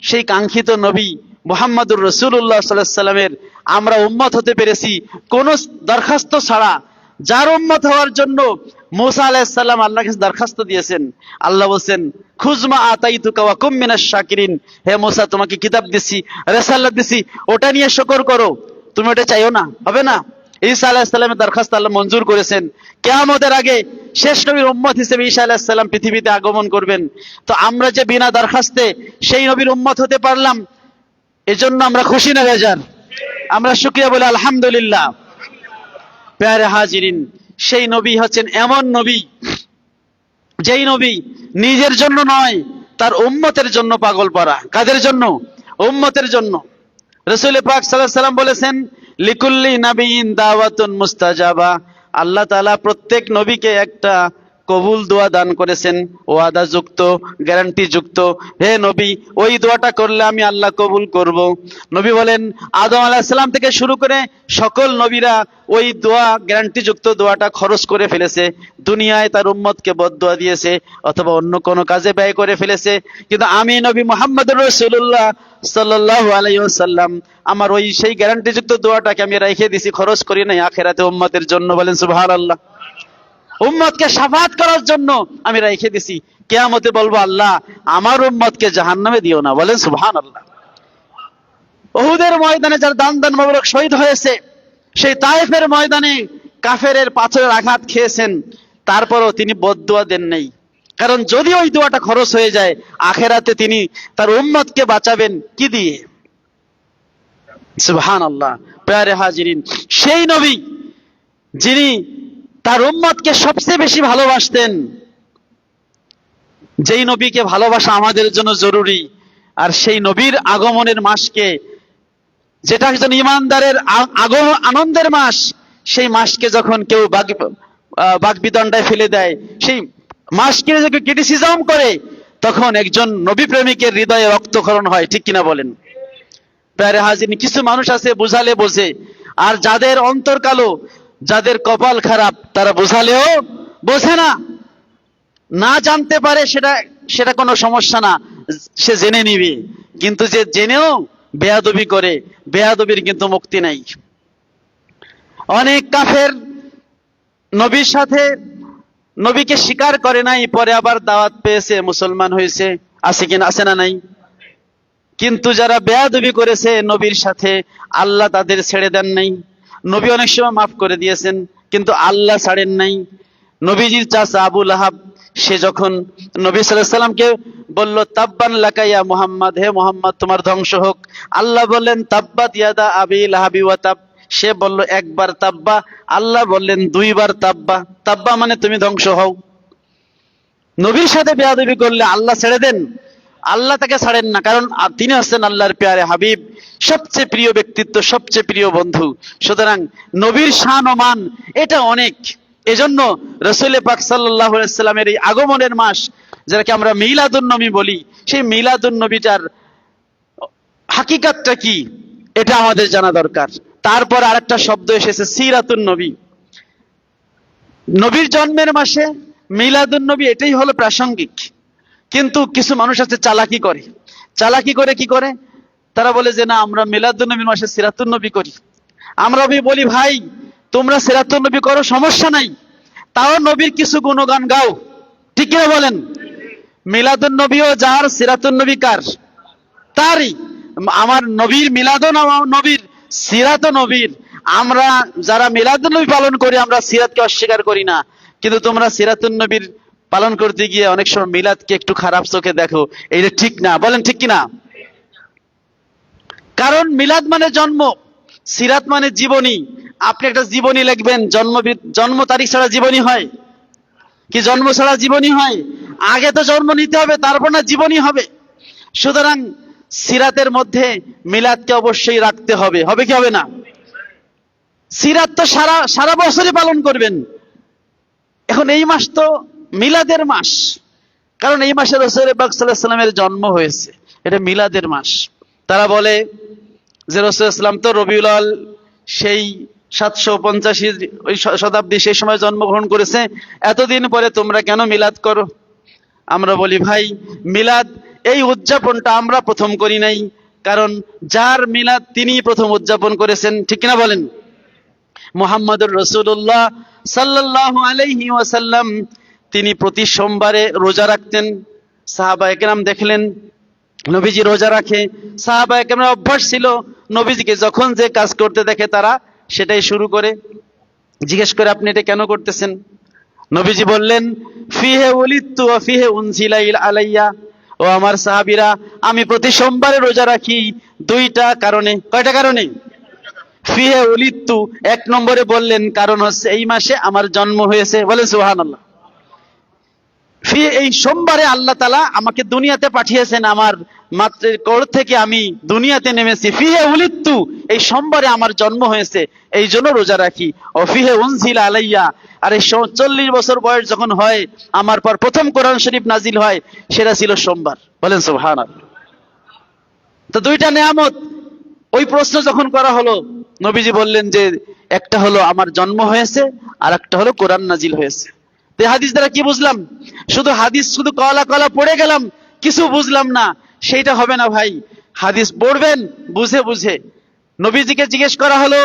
সেই কাঙ্ক্ষিত নবী মুহাম্মদুর রাসূলুল্লাহ সাল্লাল্লাহু আলাইহি ওয়াসাল্লামের আমরা উম্মত হতে পেরেছি কোন দরখাস্ত ছাড়া। যার উম্মত হওয়ার জন্য মুসা আলাইহিস সালাম আল্লাহর কাছে দরখাস্ত দিয়েছেন, আল্লাহ বলেন খুজমা আতাইতুকা ওয়া কুম মিনাশ শাকিরিন, হে মুসা তোমাকে কিতাব দিছি, রিসালাত দিছি, ওটা নিয়ে শুকর করো, তুমি ওটা চাইও না, হবে না। ঈসা আলাইহিস সালামের দরখাস্ত আল্লাহ মঞ্জুর করেছেন। কিয়ামতের আগে শেষ নবীর উম্মত হিসেবে ঈসা আলাইহিস সালাম পৃথিবীতে আগমন করবেন। তো আমরা যে বিনা দরখাস্তে সেই নবীর উম্মত হতে পারলাম, এজন্য আমরা খুশি না বেজার? আমরা শুকরিয়া বলি আলহামদুলিল্লাহ। প্যারে হাজিরিন, সেই নবী হচ্ছেন এমন নবী, যেই নবী নিজের জন্য নয়, তার উম্মতের জন্য পাগল পড়া। কাদের জন্য? উম্মতের জন্য। রাসূল পাক সাল্লাল্লাহু আলাইহি ওয়াসাল্লাম বলেছেন লিকুল্লি নাবিয়িন দাওয়াতুন মুস্তাজাবা, আল্লাহ তাআলা প্রত্যেক নবীকে একটা কবুল দোয়া দান করেছেন, ওয়াদা যুক্ত, গ্যারান্টি যুক্ত। হে নবী, ওই দোয়াটা করলে আমি আল্লাহ কবুল করব। নবী বলেন আদম আলাইহিস সালাম থেকে শুরু করে সকল নবীরা ওই দোয়া, গ্যারান্টি যুক্ত দোয়াটা খরচ করে ফেলেছে, দুনিয়ায় তার উম্মতকে বদদোয়া দিয়েছে অথবা অন্য কোনো কাজে ব্যয় করে ফেলেছে। কিন্তু আমি নবী মুহাম্মদুর রাসূলুল্লাহ সাল্লাল্লাহু আলাইহি ওয়াসাল্লাম আমার ওই সেই গ্যারান্টি যুক্ত দোয়াটাকে আমি রেখে দিয়েছি, খরচ করি নাই আখিরাতে উম্মতের জন্য। বলেন সুবহানাল্লাহ। উম্মতকে শাফাত করার জন্য আমি রেখে দিছি, কিয়ামতে বলবো আল্লাহ আমার উম্মতকে জাহান্নামে দিও না। বলেন সুবহানাল্লাহ। উহুদের ময়দানে যার দান মোবারক শহীদ হয়েছে, সেই তায়েফের ময়দানে কাফেরের পাথরের আঘাত খেয়েছেন, তারপরও তিনি বদদুয়া দেন নাই। কারণ যদি ওই দোয়াটা খরচ হয়ে যায়, আখিরাতে তিনি তার উম্মতকে বাঁচাবেন কি দিয়ে? সুবহানাল্লাহ। প্যারে হাজিরিন, সেই নবী যিনি তার উম্মতকে সবচেয়ে বেশি ভালোবাসতেন, যেই নবীকে ভালোবাসা আমাদের জন্য জরুরি, আর সেই নবীর আগমনের মাসকে, যেটা একজন ইমানদারের আনন্দের মাস, সেই মাসকে যখন কেউ বাগবিদণ্ডায় ফেলে দেয়, সেই মাসকে যখন ক্রিটিসিজম করে, তখন একজন নবী প্রেমিকের হৃদয়ে রক্তক্ষরণ হয়। ঠিক কিনা বলেন? প্যারে হাজির, কিছু মানুষ আছে বুঝালে বোঝে, আর যাদের অন্তর কালো, যাদের কপাল খারাপ, তারা বুঝালেও বোঝে না। না জানতে পারে সেটা কোনো সমস্যা না, সে জেনে নিবে। কিন্তু যে জেনেও বেয়াদবি করে, বেয়াদবির কিন্তু মুক্তি নাই। অনেক কাফের নবীর সাথে নবীকে স্বীকার করে নাই, পরে আবার দাওয়াত পেয়েছে, মুসলমান হয়েছে, আছে কিনা, আছে না নাই? কিন্তু যারা বেয়াদবি করেছে নবীর সাথে, আল্লাহ তাদের ছেড়ে দেন নাই। নবী অনেক সময় মাফ করে দিয়েছেন, কিন্তু আল্লাহ ছাড়েন নাই। নবীজির চাচা আবু লাহাব, সে যখন নবী সাল্লাল্লাহু আলাইহি সাল্লামকে বলল, তাব্বান লাকা ইয়া মুহাম্মদ, হে মুহাম্মদ তোমার ধ্বংস হোক, আল্লাহ বললেন তাব্বাত ইয়াদা আবি লাহাবি ওয়া তাব। সে বলল একবার তাব্বা, আল্লাহ বললেন দুইবার তাব্বা। তাব্বা মানে তুমি ধ্বংস হও। নবীর সাথে বেয়াদবি করলে আল্লাহ ছেড়ে দেন? আল্লাহ তাকে ছাড়েন না, কারণ তিনি হচ্ছেন আল্লাহর প্যারে হাবিব, সবচেয়ে প্রিয় ব্যক্তিত্ব, সবচেয়ে প্রিয় বন্ধু। সুতরাং নবীর শান ও মান এটা অনেক। এজন্য রাসূল পাক সাল্লাল্লাহু আলাইহি ওয়াসাল্লামের এই আগমনের মাস, যেটাকে আমরা মিলাদুন নবী বলি, সেই মিলাদুন নবীটার হাকিকাতটা কি এটা আমাদের জানা দরকার। তারপর আরেকটা শব্দ এসেছে সিরাতুন নবী। নবীর জন্মের মাসে মিলাদুন নবী, এটাই হলো প্রাসঙ্গিক। কিন্তু কিছু মানুষ আছে চালাকি করে। চালাকি করে কি করে? তারা বলে যে না, আমরা মিলাদুন নবীর মাসে সিরাতুন নবী করি। আমরা বলি ভাই তোমরা সিরাতুন নবী করো, সমস্যা নাই, তাও নবীর কিছু গুণগান গাও, ঠিক কিনা বলেন? মিলাদুন নবীও যার, সিরাতুন নবী কার? তারই। আমার নবীর মিলাদুন, আমার নবীর সিরাত নবীর। আমরা যারা মিলাদুন নবী পালন করি, আমরা সিরাতকে অস্বীকার করি না। কিন্তু তোমরা সিরাতুন নবীর পালন করতে গিয়ে অনেক সময় মিলাদকে একটু খারাপ চোখে দেখো, এইটা ঠিক না। বলেন ঠিক কিনা? কারণ মিলাদ মানে জন্ম, সিরাত মানে জীবনী। আপনি একটা জীবনী লিখবেন, জন্ম তারিখ ছাড়া জীবনী হয় কি? জন্ম ছাড়া জীবনী হয়? আগে তো জন্ম নিতে হবে, তারপর না জীবনী হবে। সুতরাং সিরাতের মধ্যে মিলাদকে অবশ্যই রাখতে হবে। হবে কি হবে না? সিরাত তো সারা সারা বছরই পালন করবেন। এখন এই মাস তো মিলাদের মাস, কারণ এই মাসে রাসূল পাক সাল্লাল্লাহু আলাইহি ওয়াসাল্লামের জন্ম হয়েছে, এটা মিলাদের মাস। তারা বলে যে রাসূল সাল্লাল্লাহু আলাইহি ওয়াসাল্লাম তো রবিউল আউয়াল সেই 785 ওই শতাব্দী, সেই সময় জন্মগ্রহণ করেছে, এতদিন পরে তোমরা কেন মিলাদ করো? আমরা বলি ভাই, মিলাদ এই উদযাপনটা আমরা প্রথম করি নাই, কারণ যার মিলাদ তিনি প্রথম উদযাপন করেছেন, ঠিক কিনা বলেন? মুহাম্মদুর রাসূলুল্লাহ সাল্লাল্লাহু আলাইহি ওয়াসাল্লাম তিনি প্রতি সোমবারে রোজা রাখতেন। সাহাবায়ে কেরাম দেখলেন নবীজি রোজা রাখে, সাহাবায়ে কেরামের অভ্যাস ছিল নবীজিকে যখন যে কাজ করতে দেখে তারা সেটাই শুরু করে। জিজ্ঞেস করে আপনি এটা কেন করতেছেন? নবীজি বললেন, ফিহে উলিদতু ওয়া ফিহে উনজিলা আলাইয়া। ও আমার সাহাবীরা, আমি প্রতি সোমবারে রোজা রাখি দুইটা কারণে। কয়টা কারণে? ফিহে উলিদতু, এক নম্বরে বললেন কারণ হচ্ছে এই মাসে আমার জন্ম হয়েছে। বলেন সুবহানাল্লাহ। ফিহে, এই সোমবারে আল্লাহ তাআলা আমাকে দুনিয়াতে পাঠিয়েছেন, আমার মাতৃর কোল থেকে আমি দুনিয়াতে নেমেছি। ফিহে উলিদতু, এই সোমবারে আমার জন্ম হয়েছে, এই জন্য রোজা রাখি। ও ফিহে উনজিলা আলাইয়া, আর এই 40 বছর বয়স যখন হয় আমার পর প্রথম কোরআন শরীফ নাজিল হয়, সেটা ছিল সোমবার। বলেন সুবহানাল্লাহ। তো দুইটা নেয়ামত। ওই প্রশ্ন যখন করা হলো, নবীজি বললেন যে একটা হলো আমার জন্ম হয়েছে, আর একটা হলো কোরআন নাজিল হয়েছে। তো হাদিস দ্বারা কি বুঝলাম? শুধু হাদিস শুধু কলা কলা পড়ে গেলাম, কিছু বুঝলাম না, সেইটা হবে না ভাই। হাদিস পড়বেন বুঝে বুঝে। নবীজিকে জিজ্ঞেস করা হলো,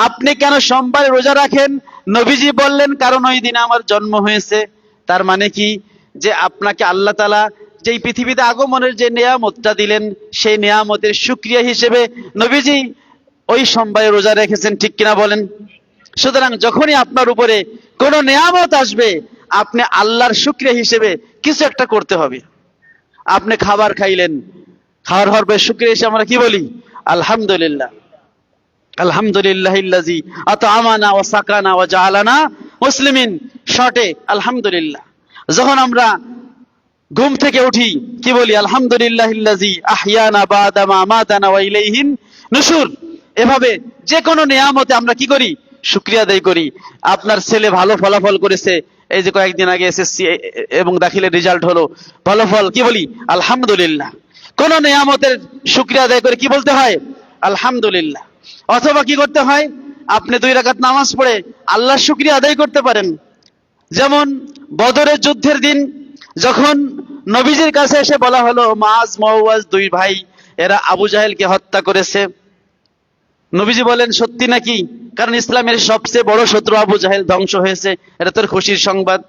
আপনি কেন সোমবারে রোজা রাখেন? নবীজি বললেন কারণ ওই দিনে আমার জন্ম হয়েছে। তার মানে কি? যে আপনাকে আল্লাহ তাআলা যেই পৃথিবীতে আগমনের যে নেয়ামতটা দিলেন, সেই নেয়ামতের শুকরিয়া হিসেবে নবীজি ওই সোমবারে রোজা রেখেছেন, ঠিক কিনা বলেন? সুতরাং যখনই আপনার উপরে কোনো নেয়ামত আসবে, আপনি আল্লাহর শুকরিয়া হিসেবে কিছু একটা করতে হবে। আপনি খাবার খাইলেন, খাওয়ার হওয়ার পরে শুকরিয়া হিসেবে আমরা কি বলি? আলহামদুলিল্লাহ। আলহামদুলিল্লাহিল্লাযী আত'আমানা ওয়া সাকানা ওয়া জাআলানা মুসলিমিন। শর্টে আলহামদুলিল্লাহ। যখন আমরা ঘুম থেকে উঠি কি বলি? আলহামদুলিল্লাহিল্লাযী আহইয়ানা বা'দা মা আমাতানা ওয়া ইলাইহিন নুশুর। এভাবে যে কোনো নিয়ামতে আমরা কি করি? শুকরিয়া আদায় করি। আপনার ছেলে ভালো ফলাফল করেছে, এই যে কয়েকদিন আগে এসএসসি এবং দাখিলের রেজাল্ট হলো, ভালো ফল, কি বলি? আলহামদুলিল্লাহ। কোন নিয়ামতের শুকরিয়া আদায় করে কি বলতে হয়? আলহামদুলিল্লাহ। অথবা কি করতে হয়? আপনি 2 রাকাত নামাজ পড়ে আল্লাহর শুকরিয়া আদায় করতে পারেন। যেমন বদরের যুদ্ধের দিন যখন নবীজির কাছে এসে বলা হলো মুআজ মুআওয়াজ 2 ভাই এরা আবু জাহেলকে হত্যা করেছে, নবীজি বলেন সত্যি নাকি? কারণ ইসলামের সবচেয়ে বড় শত্রু আবু জাহেল ধ্বংস হয়েছে, এটা তোর খুশির সংবাদ।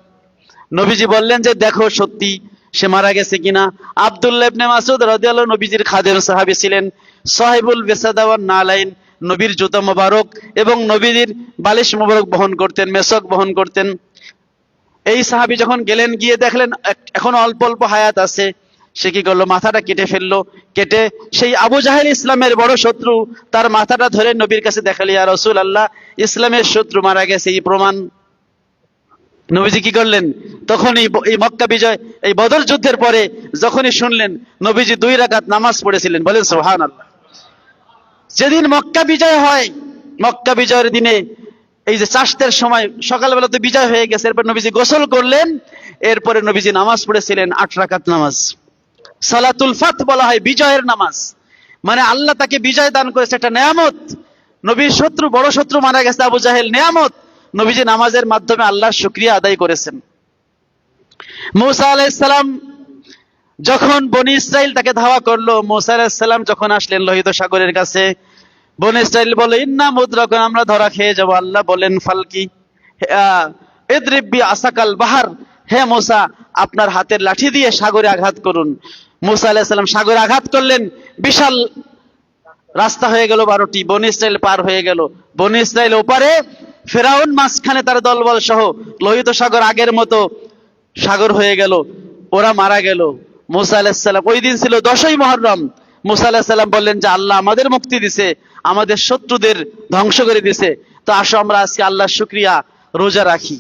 নবীজি বললেন যে দেখো সত্যি সে মারা গেছে কিনা। আব্দুল্লাহ ইবনে মাসউদ রাদিয়াল্লাহু নবীজির খাদেম সাহাবী ছিলেন, সাহিবুল বিসাদা ওয়ান নালাইন, নবীর জুতা মোবারক এবং নবীজির বালিশ মোবারক বহন করতেন, মেসক বহন করতেন। এই সাহাবী যখন গেলেন, গিয়ে দেখলেন এখন অল্প অল্প হায়াত আছে, সে কি করলো, মাথাটা কেটে ফেললো। কেটে সেই আবু জাহেল, ইসলামের বড় শত্রু, তার মাথাটা ধরে নবীর কাছে দেখালি, ইয়া রাসূলুল্লাহ, ইসলামের শত্রু মারা গেছে, এই প্রমাণ। নবীজি কি করলেন, তখনই এই মক্কা বিজয়, এই বদর যুদ্ধের পরে যখনই শুনলেন, নবীজি 2 রাকাত নামাজ পড়েছিলেন। বলেন সুবহানাল্লাহ। যেদিন মক্কা বিজয় হয়, মক্কা বিজয়ের দিনে এই যে চাষতের সময় সকালবেলা তো বিজয় হয়ে গেছে, এরপর নবীজি গোসল করলেন, এরপরে নবীজি নামাজ পড়েছিলেন 8 রাকাত নামাজ। সালাতুল ফাত বলা হয় বিজয়ের নামাজ, মানে আল্লাহ তাকে বিজয় দান করেছে, একটা নেয়ামত। নবীর শত্রু, বড় শত্রু মারা গেছে আবু জাহেল, নেয়ামত। নবীজি নামাজের মাধ্যমে আল্লাহর শুকরিয়া আদায় করেছেন। মূসা আলাইহিস সালাম যখন বনি ইসরাইল তাকে ধাওয়া করলো, মূসা আলাইহিস সালাম যখন আসলেন লোহিত সাগরের কাছে, বনি ইসরাইল বলে ইন্না মুদরাকুন, আমরা ধরা খেয়ে যাব। আল্লাহ বলেন ফালকি ইদরিব বি আসাকাল বাহার, হে মূসা আপনার হাতের লাঠি দিয়ে সাগরে আঘাত করুন। মূসা আলাইহিস সালাম সাগরে আঘাত করলেন, বিশাল রাস্তা হয়ে গেল 12টি, বনি ইসরাইল পার হয়ে গেল। বনি ইসরাইল ওপারে, ফেরাউন মাঝখানে তার দলবল সহ, লোহিত সাগর আগের মতো সাগর হয়ে গেল, ওরা মারা গেল। মূসা আলাইহিস সালাম, ওই দিন ছিল 10ই মুহররম, মূসা আলাইহিস সালাম বললেন যে আল্লাহ আমাদের মুক্তি দিছে, আমাদের শত্রুদের ধ্বংস করে দিছে, তো আসো আমরা আজকে আল্লাহর শুকরিয়া রোজা রাখি।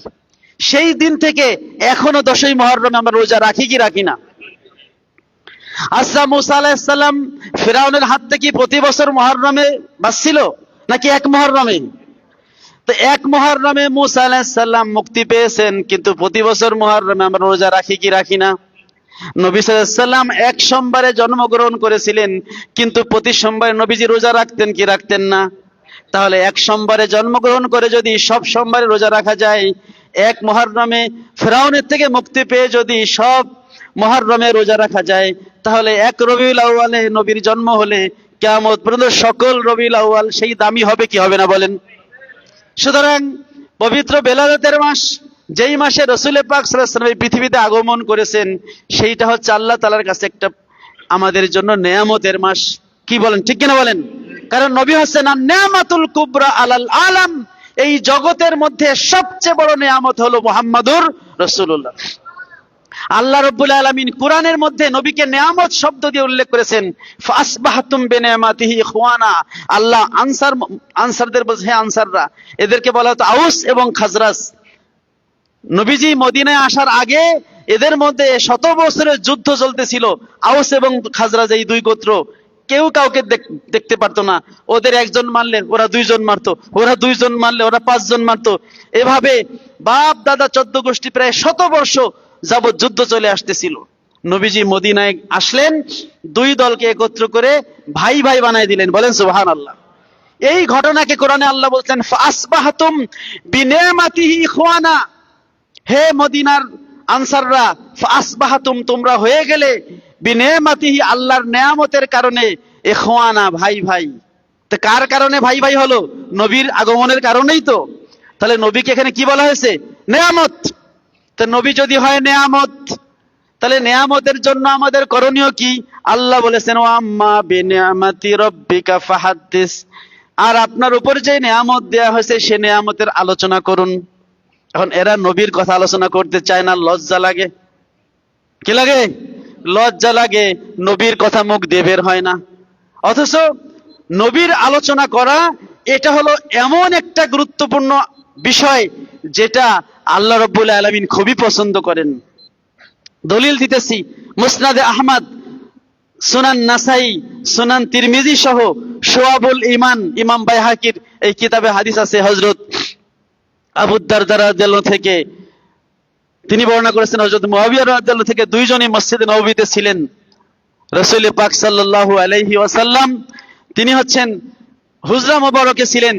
সেই দিন থেকে এখনো 10ই মুহররমে আমরা রোজা রাখি কি রাখি না? আচ্ছা, মূসা আলাইহিস সালাম ফিরাউনের হাত থেকে প্রতি বছর মুহররমে বাঁচছিল নাকি এক মুহররমে? তো এক মুহররমে মূসা আলাইহিস সালাম মুক্তি পেয়েছেন, কিন্তু প্রতি বছর মুহররমে আমরা রোজা রাখি কি রাখি না? নবী সাল্লাল্লাহু আলাইহি সাল্লাম এক সোমবারে জন্মগ্রহণ করেছিলেন, কিন্তু প্রতি সোমবারে নবীজি রোজা রাখতেন কি রাখতেন না? তাহলে এক সোমবারে জন্মগ্রহণ করে যদি সব সোমবারে রোজা রাখা যায়, এক মুহররমে ফিরাউনের থেকে মুক্তি পেয়ে যদি সব মুহররমে রোজা রাখা যায়, তাহলে এক রবিউল আউয়ালে নবীর জন্ম হলে কিয়ামত পর্যন্ত সকল রবিউল আউয়াল সেই দামি হবে কি হবে না বলেন? সুতরাং পবিত্র বেলায়েতের মাস, যেই মাসে রাসূল পাক সাল্লাল্লাহু আলাইহি ওয়াসাল্লাম এই পৃথিবীতে আগমন করেছেন, সেইটা হচ্ছে আল্লাহ তাআলার কাছে একটা আমাদের জন্য নেয়ামতের মাস। কি বলেন, ঠিক কিনা বলেন? কারণ নবী হচ্ছেন আন-নিয়ামাতুল কুবরা আলাল আলাম, এই জগতের মধ্যে সবচেয়ে বড় নেয়ামত হলো মুহাম্মাদুর রাসূলুল্লাহ। আল্লাহ রাব্বুল আলামিন কুরআনের মধ্যে নবীকে নেয়ামত শব্দ দিয়ে উল্লেখ করেছেন, ফাসবাহতুম বিনিয়ামাতিহি ইখওয়ানা। আল্লাহ আনসারদের বলছে, হে আনসাররা, এদেরকে বলা হতো আউস এবং খাজরাজ। নবীজি মদিনায় আসার আগে এদের মধ্যে 100 বছরের যুদ্ধ চলতেছিল। আউস এবং খাজরাজ এই 2 গোত্র, কেউ কাউকে দেখতে পারতো না। ওদের একজন মারলে ওরা 2 জন মারতো, ওরা 2 জন মারলে ওরা 5 জন মারতো। এভাবে বাপ দাদা 14 গোষ্ঠী প্রায় 100 বর্ষ যাবৎ যুদ্ধ চলে আসতেছিল। নবীজি মদিনায় আসলেন, 2 দলকে একত্র করে ভাই ভাই বানায় দিলেন। বলেন সুবহানাল্লাহ। এই ঘটনাকে কোরআনে আল্লাহ বলছেন ফাসবাহতুম বিনিয়ামাতিহি ইখওয়ানা, হে মদিনার আনসাররা, ফাসবাহতুম তোমরা হয়ে গেলে, বিনিয়ামাতিহি আল্লাহর নেয়ামতের কারণে, ইখওয়ানা ভাই ভাই। তো কার কারণে ভাই ভাই হলো? নবীর আগমনের কারণেই তো। তাহলে নবীকে এখানে কি বলা হয়েছে? নেয়ামত। তো নবী যদি হয় নেয়ামত, তাহলে নেয়ামতের জন্য আমাদের করণীয় কি? আল্লাহ বলেছেন ওয়া আম্মা বিনিয়ামাতি রাব্বিকা ফাহাদ্দিস, আর আপনার উপর যে নেয়ামত দেয়া হয়েছে সে নেয়ামতের আলোচনা করুন। এখন এরা নবীর কথা আলোচনা করতে চায় না, লজ্জা লাগে। কি লাগে? লজ্জা লাগে, নবীর কথা মুখ দিয়ে বের হয় না। অথচ নবীর আলোচনা করা এটা হলো এমন একটা গুরুত্বপূর্ণ বিষয় যেটা আল্লাহ রাব্বুল আলামিন খুবই পছন্দ করেন। দলিল দিতেছি, মুসনাদে আহমদ, সুনান নাসাই, সুনান তিরমিজি সহ শুআবুল ঈমান, ইমাম বাইহাকির এই কিতাবে হাদিস আছে, হযরত আবু দারদা রাদিয়াল্লাহু থেকে তিনি বর্ণনা করেছেন, হযরত মুআবিয়া রাদিয়াল্লাহু থেকে 2 জনই মসজিদে নববীতে ছিলেন। রাসূল পাক সাল্লাল্লাহু আলাইহি ওয়াসাল্লাম তিনি হচ্ছেন হুজরা মোবারকে ছিলেন,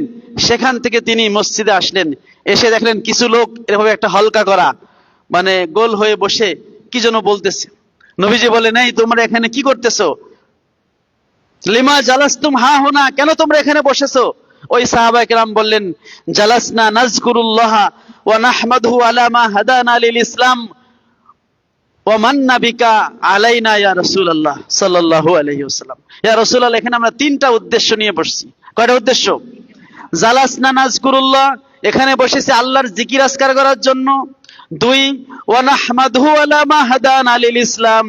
সেখান থেকে তিনি মসজিদে আসলেন। এসে দেখলেন কিছু লোক এভাবে একটা হলকা করা, মানে গোল হয়ে বসে কি যেন বলতেছে। নবীজি বলেন, এই তোমরা এখানে কি করতেছো? লিমা জালাসতুম হা হুনা, কেন তোমরা এখানে বসেছো? ওই সাহাবায়ে কেরাম বললেন, জালাসনা নাযকুরুল্লাহ ওয়া নাহমাদুহু আলা মা হাদানা লিল ইসলাম ওয়া মান্না বিকা আলাইনা ইয়া রাসূলুল্লাহ সাল্লাল্লাহু আলাইহি ওয়াসাল্লাম। ইয়া রাসূলুল্লাহ, এখানে আমরা তিনটা উদ্দেশ্য নিয়ে বসছি। কয়টা উদ্দেশ্য? জালাসনা নাযকুরুল্লাহ, এখানে বসেছি আল্লাহর জিকির আজকার করার জন্য। 2, ওয়া নাহমাদুহু আলা মা হাদানা লিল ইসলাম,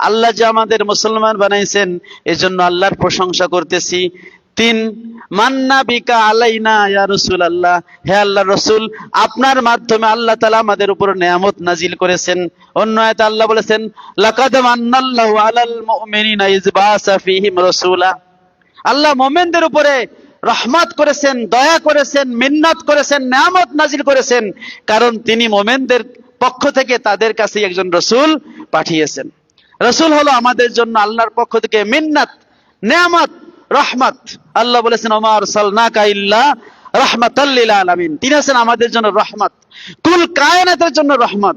আল্লাহ যে আমাদের মুসলমান বানাইছেন এজন্য আল্লাহর প্রশংসা করতেছি। 3, মান্না বিকা আলাইনা ইয়া রাসূলুল্লাহ, হে আল্লাহর রাসূল, আপনার মাধ্যমে আল্লাহ তাআলা আমাদের উপর নিয়ামত নাজিল করেছেন। অন্য আয়াতে আল্লাহ বলেছেন, লাকাদ মান্নাল্লাহু আলাল মুমিনিনা ইয বাআসা ফীহিম রাসূলা, আল্লাহ মুমিনদের উপরে রহমত করেছেন, দয়া করেছেন, মিন্নাত করেছেন, নিয়ামত নাজিল করেছেন, কারণ তিনি মুমিনদের পক্ষ থেকে তাদের কাছে একজন রাসূল পাঠিয়েছেন। রাসূল হলো আমাদের জন্য আল্লাহর পক্ষ থেকে মিন্নাত, নিয়ামত, রহমত। আল্লাহ বলেছেন, ওমা আরসালনাকা ইল্লা রাহমাতাল লিল আলামিন, তিনি আছেন আমাদের জন্য রহমত, কুল কায়নাতের জন্য রহমত।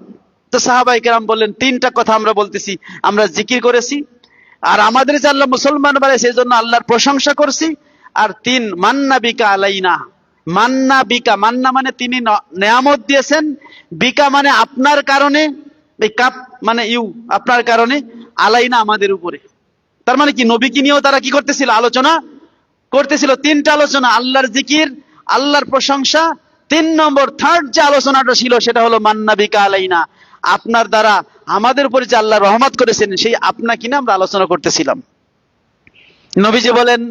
তো সাহাবায়ে কেরাম বললেন, তিনটা কথা আমরা বলতেছি, আমরা জিকির করেছি, আর আমাদের যে আল্লাহ মুসলমান বানাইছে সেই জন্য আল্লাহর প্রশংসা করছি। আর 3, মান্না বিকা আলাইনা, মান্না বিকা, মান্না মানে তিনি নিয়ামত দিয়েছেন, বিকা মানে আপনার কারণে, এই কাপ মানে ইউ, আপনার কারণে, আলাইনা আমাদের উপরে। তার মানে কি, নবীকে নিয়েও তারা কি করতেছিল? আলোচনা করতেছিল। 3টা আলোচনা, আল্লাহর জিকির, আল্লাহর প্রশংসা। 3 নম্বর, থার্ড যে আলোচনাটা ছিল সেটা হলো মান্না বিকা আলাইনা, আপনার দ্বারা আমাদের উপরে যে আল্লাহ রহমত করেছেন সেই আপনাকে নিয়ে আমরা আলোচনা করতেছিলাম। নবীজি বলেন,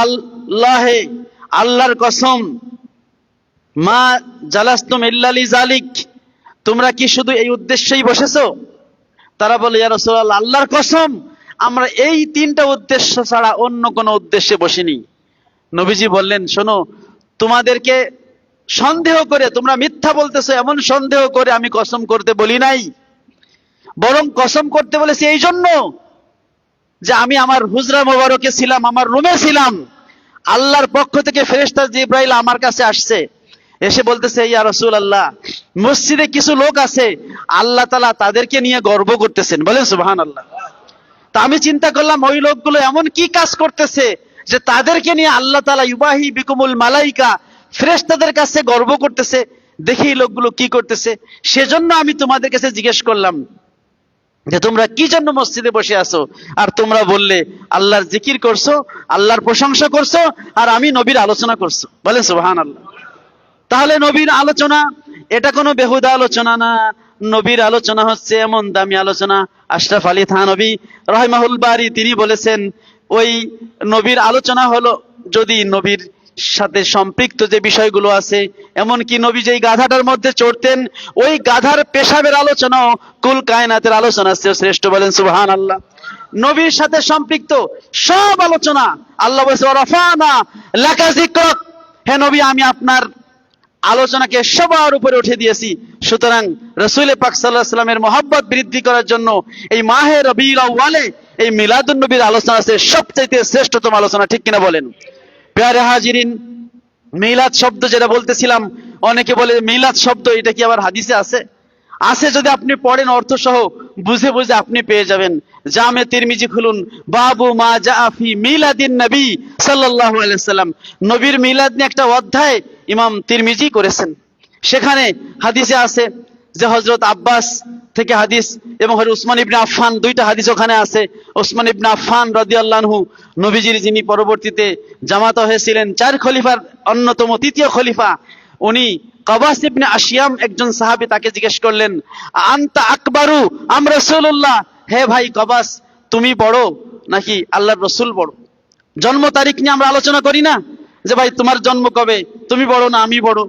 আল্লাহে, আল্লাহর কসম, মা জালাস্তুম ইল্লা লিযালিক, তোমরা কি শুধু এই উদ্দেশ্যেই বসেছো? তারা বলে, ইয়া রাসূলুল্লাহ, আল্লাহর কসম আমরা এই 3টা উদ্দেশ্য ছাড়া অন্য কোনো উদ্দেশ্যে বসিনি। নবীজি বললেন, শোনো, তোমাদেরকে সন্দেহ করে, তোমরা মিথ্যা বলতেছো এমন সন্দেহ করে আমি কসম করতে বলি নাই, বরং কসম করতে বলেছি এই জন্য যে আমি আমার হুজরা মোবারকে ছিলাম, আমার রুমে ছিলাম, আল্লাহর পক্ষ থেকে ফেরেশতা জিবরাইল আমার কাছে আসছে, এসে বলতেছে, ইয়া রাসূলুল্লাহ, মসজিদে কিছু লোক আছে আল্লাহ তাআলা তাদেরকে নিয়ে গর্ব করতেছেন। বলেন সুবহানাল্লাহ। তা আমি চিন্তা করলাম, ওই লোকগুলো এমন কি কাজ করতেছে যে তাদেরকে নিয়ে আল্লাহ তাআলা ইউবাহি বিকুমুল মালাইকা, ফেরেশতাদের কাছে গর্ব করতেছে, দেখি এই লোকগুলো কি করতেছে। সেজন্য আমি তোমাদের কাছে জিজ্ঞেস করলাম যে তোমরা কি জন্য মসজিদে বসে আছো, আর তোমরা বললে আল্লাহর জিকির করছো, আল্লাহর প্রশংসা করছো, আর আমি নবীর আলোচনা করছো। বলেন সুবহানাল্লাহ। তাহলে নবীর আলোচনা এটা কোনো বেহুদা আলোচনা না, নবীর আলোচনা হচ্ছে এমন দামি আলোচনা। আশরাফ আলী থানভী রাহিমাহুল বারী তিনি বলেছেন, ওই নবীর আলোচনা হলো যদি নবীর সাথে সম্পৃক্ত যে বিষয়গুলো আছে, এমনকি নবী যেই গাধাটার মধ্যে চড়তেন ওই গাধার পেশাবের আলোচনাও কুল কায়নাতের আলোচনা শ্রেষ্ঠ। বলেন সুবহানাল্লাহ। নবীর সাথে সম্পৃক্ত সব আলোচনা আল্লাহ বলেছে, রাফানা লাকা যিকরাক, হে নবী আমি আপনার আলোচনাকে সবার উপরে উঠে দিয়েছি। সুতরাং রাসূল পাক সাল্লাল্লাহু আলাইহি ওয়াসাল্লামের মহব্বত বৃদ্ধি করার জন্য এই মাহে রবিউল আউয়ালে এই মিলাদুন নবীর আলোচনা আছে সবচেয়ে শ্রেষ্ঠতম আলোচনা। ঠিক কিনা বলেন? প্যারে হাজিরিন, মিলাদ শব্দ যেটা বলতেছিলাম, অনেকে বলে মিলাদ শব্দ এটা কি আবার হাদিসে আছে? আছে, যদি আপনি পড়েন অর্থ সহ বুঝে বুঝে আপনি পেয়ে যাবেন। জামে তিরমিজি খুলুন, বাবু মা জাআ ফি মিলাদিন নবী সাল্লাল্লাহু আলাইহি ওয়াসাল্লাম, নবীর মিলাদ নিয়ে একটা অধ্যায় ইমাম তিরমিজি করেছেন। সেখানে হাদিসে আছে যে হযরত আব্বাস থেকে হাদিস এবং উসমান ইবনে আফফান, 2টা হাদিস ওখানে আছে। উসমান ইবনে আফফান রাদিয়াল্লাহু আনহু নবীজির যিনি পরবর্তীতে জামাত হয়েছিলেন 4 খলিফার অন্যতম 3য় খলিফা, উনি কবাস ইবনে আশিয়াম একজন সাহাবী, তাকে জিজ্ঞেস করলেন, আনতা আকবারু আম রাসূলুল্লাহ, হে ভাই কবাস, তুমি বড় নাকি আল্লাহর রাসূল বড়? জন্ম তারিখ নিয়ে আমরা আলোচনা করি না যে ভাই তোমার জন্ম কবে, তুমি বড় না আমি বড়?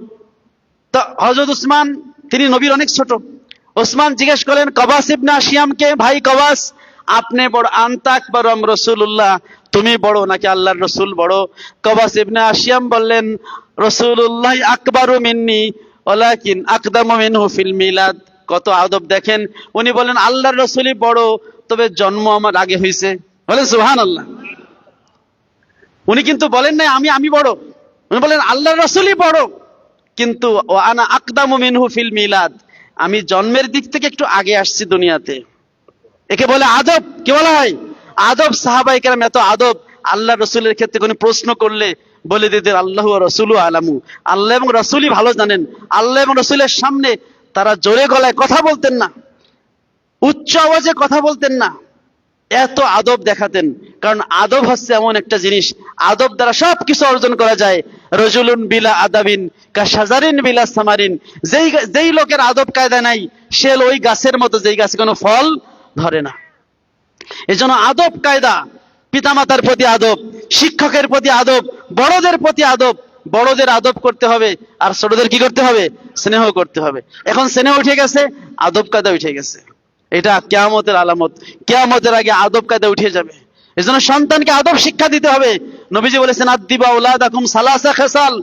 তো হযরত উসমান তিনি নবীর অনেক ছোট। উসমান জিজ্ঞেস করলেন কবাস ইবনে আশিয়ামকে, ভাই কবাস আপনি বড়, আনতা আকবারু আম রাসূলুল্লাহ, তুমি বড় নাকি আল্লাহর রাসূল বড়? কবাস ইবনে আশিয়াম বললেন, রাসূলুল্লাহ আকবারু মিন্নি ওয়ালাকিন আকদামু মিনহু ফিল মিলাদ। কত আদব দেখেন, উনি বলেন আল্লাহর রাসূলই বড়, তবে জন্ম আমার আগে হয়েছে। বলেন সুবহানাল্লাহ। উনি কিন্তু বলেন না আমি বড়, উনি বলেন আল্লাহর রাসূলই বড়, কিন্তু আনা আকদামু মিনহু ফিল মিলাদ, আমি জন্মের দিক থেকে একটু আগে আসছি দুনিয়াতে। একে বলে আদব। কি বলা হয়? আদব। সাহাবায়ে কেরাম এত আদব, আল্লাহ রাসূলের ক্ষেত্রে কোনো প্রশ্ন করলে বলে দিতেন আল্লাহু ওয়া রাসূলু আলামু, আল্লাহ এবং রাসূলই ভালো জানেন। আল্লাহ এবং রাসূলের সামনে তারা জোরে গলায় কথা বলতেন না। উচ্চ আওয়াজে কথা বলতেন না, এত আদব দেখাতেন। কারণ আদব হচ্ছে এমন একটা জিনিস, আদব দ্বারা সবকিছু অর্জন করা যায়। রজুলুন বিলা আদাবিন কা শাজারিন বিলা সামারিন, যেই লোকের আদব কায়দা নাই সে ওই গাছের মতো যেই গাছে কোনো ফল ধরে না। এজন্য আদব কায়দা, পিতামাতার প্রতি আদব, শিক্ষকের প্রতি আদব, বড়দের প্রতি আদব। বড়দের আদব করতে হবে, আর ছোটদের কি করতে হবে? স্নেহ করতে হবে। এখন স্নেহ উঠে গেছে, আদব কায়দা উঠে গেছে। এটা কিয়ামতের আলামত। কিয়ামতের আগে আদব কায়দা উঠে যাবে। এজন্য সন্তানকে আদব শিক্ষা দিতে হবে। নবীজি বলেছেন, আদ্দিবা আওলাদাকুম সালাসা খিসাল,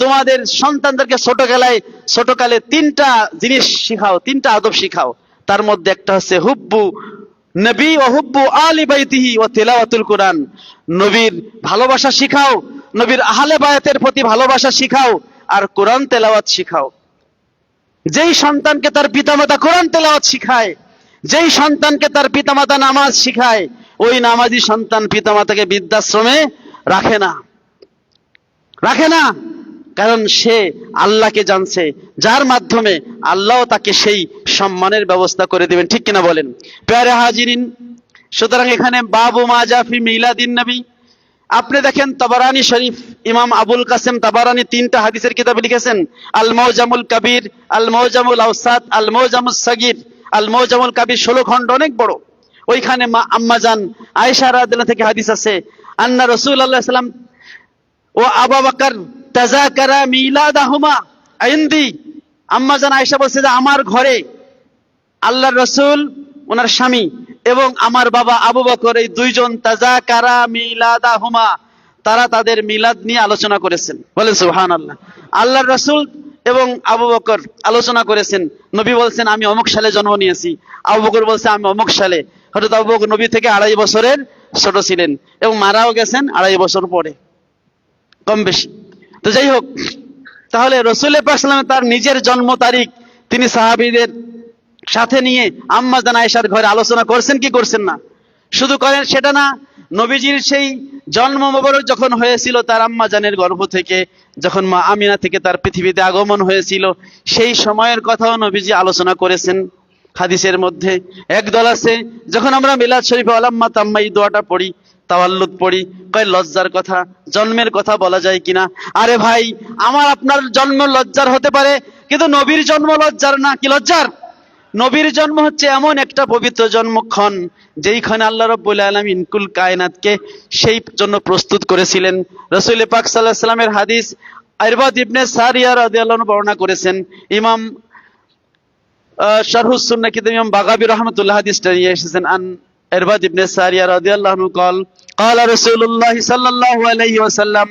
তোমাদের সন্তানদেরকে ছোটকালে তিনটা জিনিস শিখাও, তিনটা আদব শিখাও। তার মধ্যে একটা হচ্ছে হুব্বু নবী ও হুব্বু আলি বাইতিহি ও তিলাওয়াতুল কুরআন। নবীর ভালোবাসা শিখাও, নবীর আহলে বায়াতের প্রতি ভালোবাসা শিখাও, আর কোরআন তেলাওয়াত শিখাও। যেই সন্তানকে তার পিতামাতা কোরআন তেলাওয়াত শিখায়, যেই সন্তানকে তার পিতামাতা নামাজ শিখায়, ওই নামাজি সন্তান পিতামাতাকে বৃদ্ধাশ্রমে রাখে না। কারণ সে আল্লাহকে জানছে, যার মাধ্যমে আল্লাহ তাকে সেই সম্মানের ব্যবস্থা করে দিবেন। ঠিক কিনা বলেন? প্যারে হাজিরিন, সুতরাং এখানে বাবু মা জাফি মিলাদিন নবী। আপনি দেখেন তাবারানী শরীফ, ইমাম আবুল কাসেম তাবারানী 3টা হাদিসের কিতাবে লিখেছেন, আল মৌজামুল কবির, আল মৌজামুল আওসাত, আল মৌজামুল সগীর। আল মৌজামুল কবির 16 খণ্ড, অনেক বড়। ওইখানে মা আম্মাজান আয়েশা রাদিয়াল্লাহু থেকে হাদিস আছে, আন্না রাসূলুল্লাহ সাল্লাল্লাহু আলাইহি ওয়াসাল্লাম ও আবু বকর তাযাকারা মিলাদাহুমা ইনদি। আম্মাজান আয়েশা বলছে যে আমার ঘরে আল্লাহর রাসূল, ওনার স্বামী, এবং আমার বাবা আবু বকর, এই দুইজন তাযাকারা মিলাদাহুমা, তারা তাদের মিলাদ নিয়ে আলোচনা করেছেন। বলেন সুবহানাল্লাহ। আল্লাহর রাসূল এবং আবু বকর আলোচনা করেছেন। নবী বলছেন আমি অমুক সালে জন্ম নিয়েছি, আবু বকর বলছে আমি অমুক সালে। হযরত আবু বকর নবী থেকে 2.5 বছরের ছোট ছিলেন এবং মারাও গেছেন 2.5 বছর পরে, কম বেশি। তো যাই হোক, তাহলে রাসূল পাক সাল্লাল্লাহু আলাইহি ওয়াসাল্লাম তার নিজের জন্ম তারিখ তিনি সাহাবীদের সাথে নিয়ে আম্মা জান আয়েশার ঘরে আলোচনা করছেন কি করছেন না? শুধু করেন সেটা না, নবীজির সেই জন্ম মোবারক যখন হয়েছিল তার আম্মা জানের গর্ভ থেকে, যখন মা আমিনা থেকে তার পৃথিবীতে আগমন হয়েছিল, সেই সময়ের কথাও নবীজি আলোচনা করেছেন। হাদিসের মধ্যে একদল আছে, যখন আমরা মিলাদ শরীফে আলাম্মা তাম্মা এই দোয়াটা পড়ি, তাওয়াল্লুদ পড়ি, কয় লজ্জার কথা, জন্মের কথা বলা যায় কিনা? আরে ভাই, আমার আপনার জন্ম লজ্জার হতে পারে, কিন্তু নবীর জন্ম লজ্জার না। কি লজ্জার? নবীর জন্ম হচ্ছে এমন একটা পবিত্র জন্মক্ষণ, যেইখানে আল্লাহ রাব্বুল আলামিন কুল কায়নাতকে সেই জন্য প্রস্তুত করেছিলেন। রাসূল পাক সাল্লাল্লাহু আলাইহি ওয়াসাল্লামের হাদিস ইরবাদ ইবনে সারিয়া রাদিয়াল্লাহু আনহু বর্ণনা করেছেন। ইমাম শারহুস সুন্নাহ কিতাব ইমাম বাগাবী রাহমাতুল্লাহ হাদিসটা নিয়ে এসেছেন। আন ইরবাদ ইবনে সারিয়া রাদিয়াল্লাহু আনহু قال رسول الله صلى الله عليه وسلم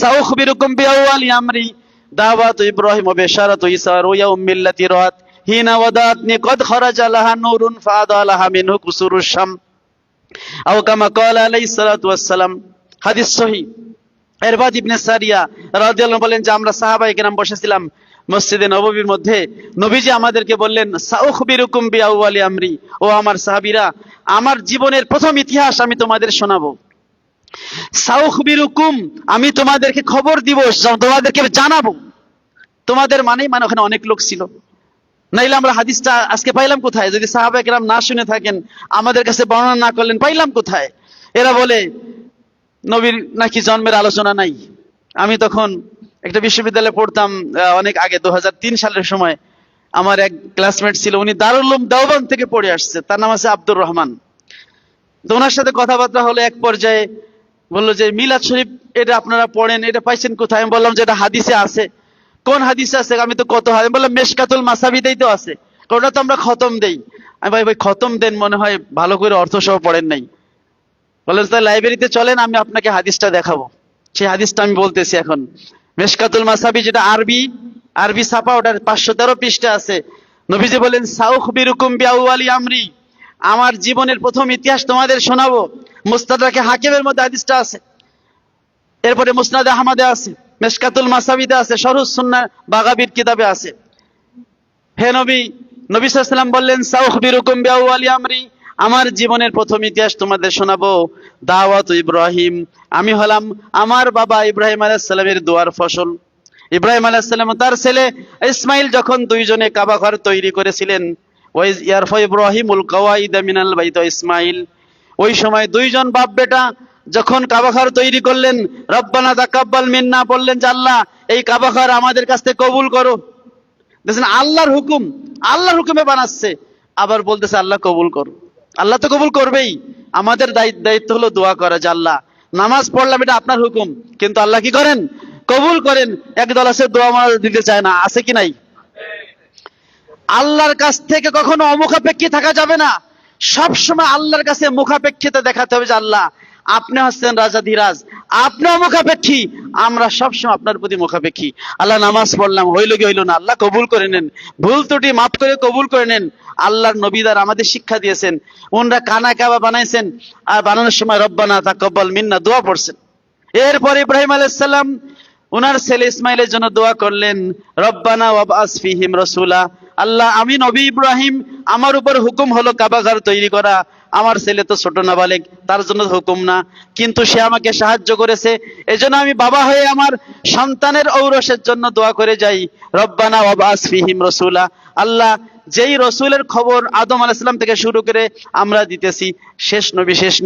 سأخبركم بأول أمري دعوة إبراهيم وبشارة عيسى رؤيا أم التي رأت حين ودعتني قد خرج لها نور فأضاء لها منه قصور الشام أو كما قال عليه الصلاة والسلام। হাদিস সহিহ। ইরবাদ ইবনে সারিয়া রাদিয়াল্লাহু আনহু বলেন যে আমরা সাহাবায়ে কেরাম বসেছিলাম মসজিদে নববীর মধ্যে, নবীজি আমাদেরকে বললেন সাউখবিরুকুম বিআউয়ালি আমরি, ও আমার সাহাবীরা, আমার জীবনের প্রথম ইতিহাস আমি তোমাদের শোনাবো। সাউখবিরুকুম, আমি তোমাদেরকে খবর দিব, তোমাদেরকে জানাবো। তোমাদের মানে ওখানে অনেক লোক ছিল, নাইলে আমরা হাদিসটা আজকে পাইলাম কোথায়? যদি সাহাবায়ে কেরাম না শুনে থাকেন, আমাদের কাছে বর্ণনা না করলেন, পাইলাম কোথায়? এরা বলে নবীর নাকি জন্মের আলোচনা নাই। আমি তখন একটা বিশ্ববিদ্যালয়ে পড়তাম, অনেক আগে 2003 সালের সময়। আমার এক ক্লাসমেট ছিল, উনি দারুল উলুম দেওবন্দ থেকে পড়ে আসছে, তার নাম আছে আব্দুর রহমান। তো ওনার সাথে কথাবার্তা হলো, এক পর্যায়ে বললো যে মিলাদ শরীফ এটা আপনারা পড়েন, এটা পাইছেন কোথায়? আমি বললাম যে এটা হাদিসে আছে। কোন হাদিসে আছে? আমি তো কত হাদিস বললাম, মেশকাতুল মাসাবিতেই তো আছে। ওটা তো আমরা খতম দেই। আমি ভাই খতম দেন, মনে হয় ভালো করে অর্থ সহ পড়েন নাই। বললেন তাহলে লাইব্রেরিতে চলেন, আমি আপনাকে হাদিসটা দেখাবো। সেই হাদিসটা আমি বলতেছি এখন। মেশকাতুল মাসাবি, যেটা আরবি ছাপা, ওটার 513 পৃষ্ঠা আছে। নবীজি বলেন সাউখবিরুকুম বিআউয়ালি আমরি, আমার জীবনের প্রথম ইতিহাস তোমাদের শোনাবো। মুস্তাদরাকে হাকিমের মধ্যে হাদিসটা আছে, এরপরে মুসনাদে আহমদে আছে, মেশকাতুল মাসাবিতে আছে, শরহুস সুন্নাহ বাগাবীর কিতাবে আছে। হে নবী, নবী সাল্লাল্লাহু আলাইহি ওয়াসাল্লাম বললেন সাউখবিরুকুম বিআউয়ালি আমরি, আমার জীবনের প্রথম ইতিহাস তোমাদের শোনাবো। দাওয়াত ইব্রাহিম, আমি হলাম আমার বাবা ইব্রাহিম আলাইহিস সালামের দোয়ার ফসল। ইব্রাহিম আলাইহিস সালাম তার ছেলে ইসমাইল যখন দুইজনে কাবা ঘর তৈরি করেছিলেন, ওয়াইজ ইয়ারফা ইব্রাহিমুল কওয়াইদা মিনাল বাইত ওয়া ইসমাইল। ওই সময় দুইজন বাপ বেটা যখন কাবা ঘর তৈরি করলেন, রব্বানা তাকাব্বাল মিন্না বললেন যে আল্লাহ এই কাবা ঘর আমাদের কাছ থেকে কবুল করো। দেখছেন আল্লাহর হুকুম, আল্লাহর হুকুমে বানাচ্ছে, আবার বলতেছে আল্লাহ কবুল করো। আল্লাহ তো কবুল করবেই, আমাদের দায়িত্ব হলো দোয়া করা যে আল্লাহ নামাজ পড়লাম এটা আপনার হুকুম, কিন্তু আল্লাহ কি করেন? কবুল করেন। একদল আছে দোয়া মারা দিতে চায় না, আছে কি নাই? আল্লাহর কাছ থেকে কখনো অমুখাপেক্ষী থাকা যাবে না। সবসময় আল্লাহর কাছে মুখাপেক্ষিতা দেখাতে হবে যে আল্লাহ আপনি হচ্ছেন রাজাধিরাজ, আপনি মুখাপেক্ষী, আমরা সবসময় আপনার প্রতি মুখাপেক্ষী। আল্লাহ নামাজ পড়লাম, হইল কি হইল না, আল্লাহ কবুল করে নেন, ভুল ত্রুটি মাফ করে কবুল করে নেন। আল্লাহর নবীদার আমাদের শিক্ষা দিয়েছেন, ওনারা কানা কাবা বানাইছেন, আর বানানোর সময় রব্বানা তাকাব্বাল মিন্না দোয়া পড়ছেন। এরপর ইব্রাহিম আলাইহিস সালাম ওনার ছেলে ইসমাইলের জন্য দোয়া করলেন, রব্বানা ওয়াবআস ফীহিম রাসূলা, আল্লাহ আমি নবী ইব্রাহিম, আমার উপর হুকুম হলো কাবা ঘর তৈরি করা, আমার ছেলে তো ছোট নাবালেগ, তার জন্য হুকুম না, কিন্তু সে আমাকে সাহায্য করেছে, এজন্য আমি বাবা হয়ে আমার সন্তানের ঔরসের জন্য দোয়া করে যাই, রব্বানা ওয়াবআস ফীহিম রাসূলা, আল্লাহ যেই রসুলের খবর আদম আলাইহিস সালাম থেকে শুরু করে আমরা দিতেছি, শেষ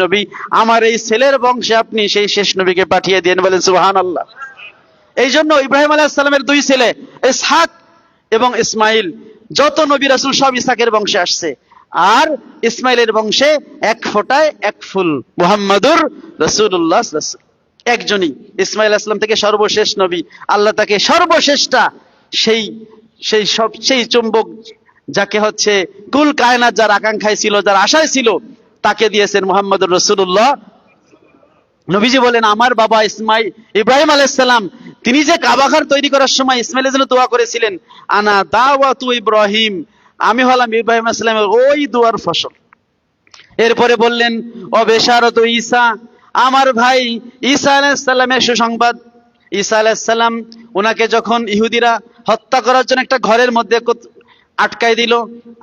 নবী, আমার এই ছেলের বংশে আপনি সেই শেষ নবীকে পাঠিয়ে দেন, বলেন সুবহানাল্লাহ। এই জন্য ইব্রাহিম আলাইহিস সালামের দুই ছেলে ইসহাক এবং ইসমাইল, যত নবী রাসূল সব ইসহাকের বংশে আসছে, আর ইসমাইলের বংশে এক ফোঁটায় এক ফুল মুহাম্মাদুর রাসূলুল্লাহ সাল্লাল্লাহু আলাইহি ওয়াসাল্লাম একজনই। ইসমাইল আলাইহিস সালাম থেকে সর্বশেষ নবী, আল্লাহ তাকে সর্বশেষটা সেই চুম্বক যাকে হচ্ছে কুল কায়নাত যার আকাঙ্ক্ষায় ছিল, যার আশায় ছিল, তাকে দিয়েছেন মুহাম্মাদুর রাসূলুল্লাহ। নবীজি বলেন আমার বাবা ইব্রাহিম আলাইহিস সালাম তিনি যে কাবা ঘর তৈরি করার সময় ইসমাইলের জন্য দোয়া করেছিলেন, আনা দাওয়াতু ইব্রাহিম, আমি হলাম ইব্রাহিম আলাইহিস সালামের ওই দোয়ার ফসল। এরপরে বললেন ও বেশারতু ঈসা, আমার ভাই ঈসা আলাইহিস সালামের সুসংবাদ। ঈসা আলাইহিস সালাম ওনাকে যখন ইহুদিরা হত্যা করার জন্য একটা ঘরের মধ্যে আটকাই দিল,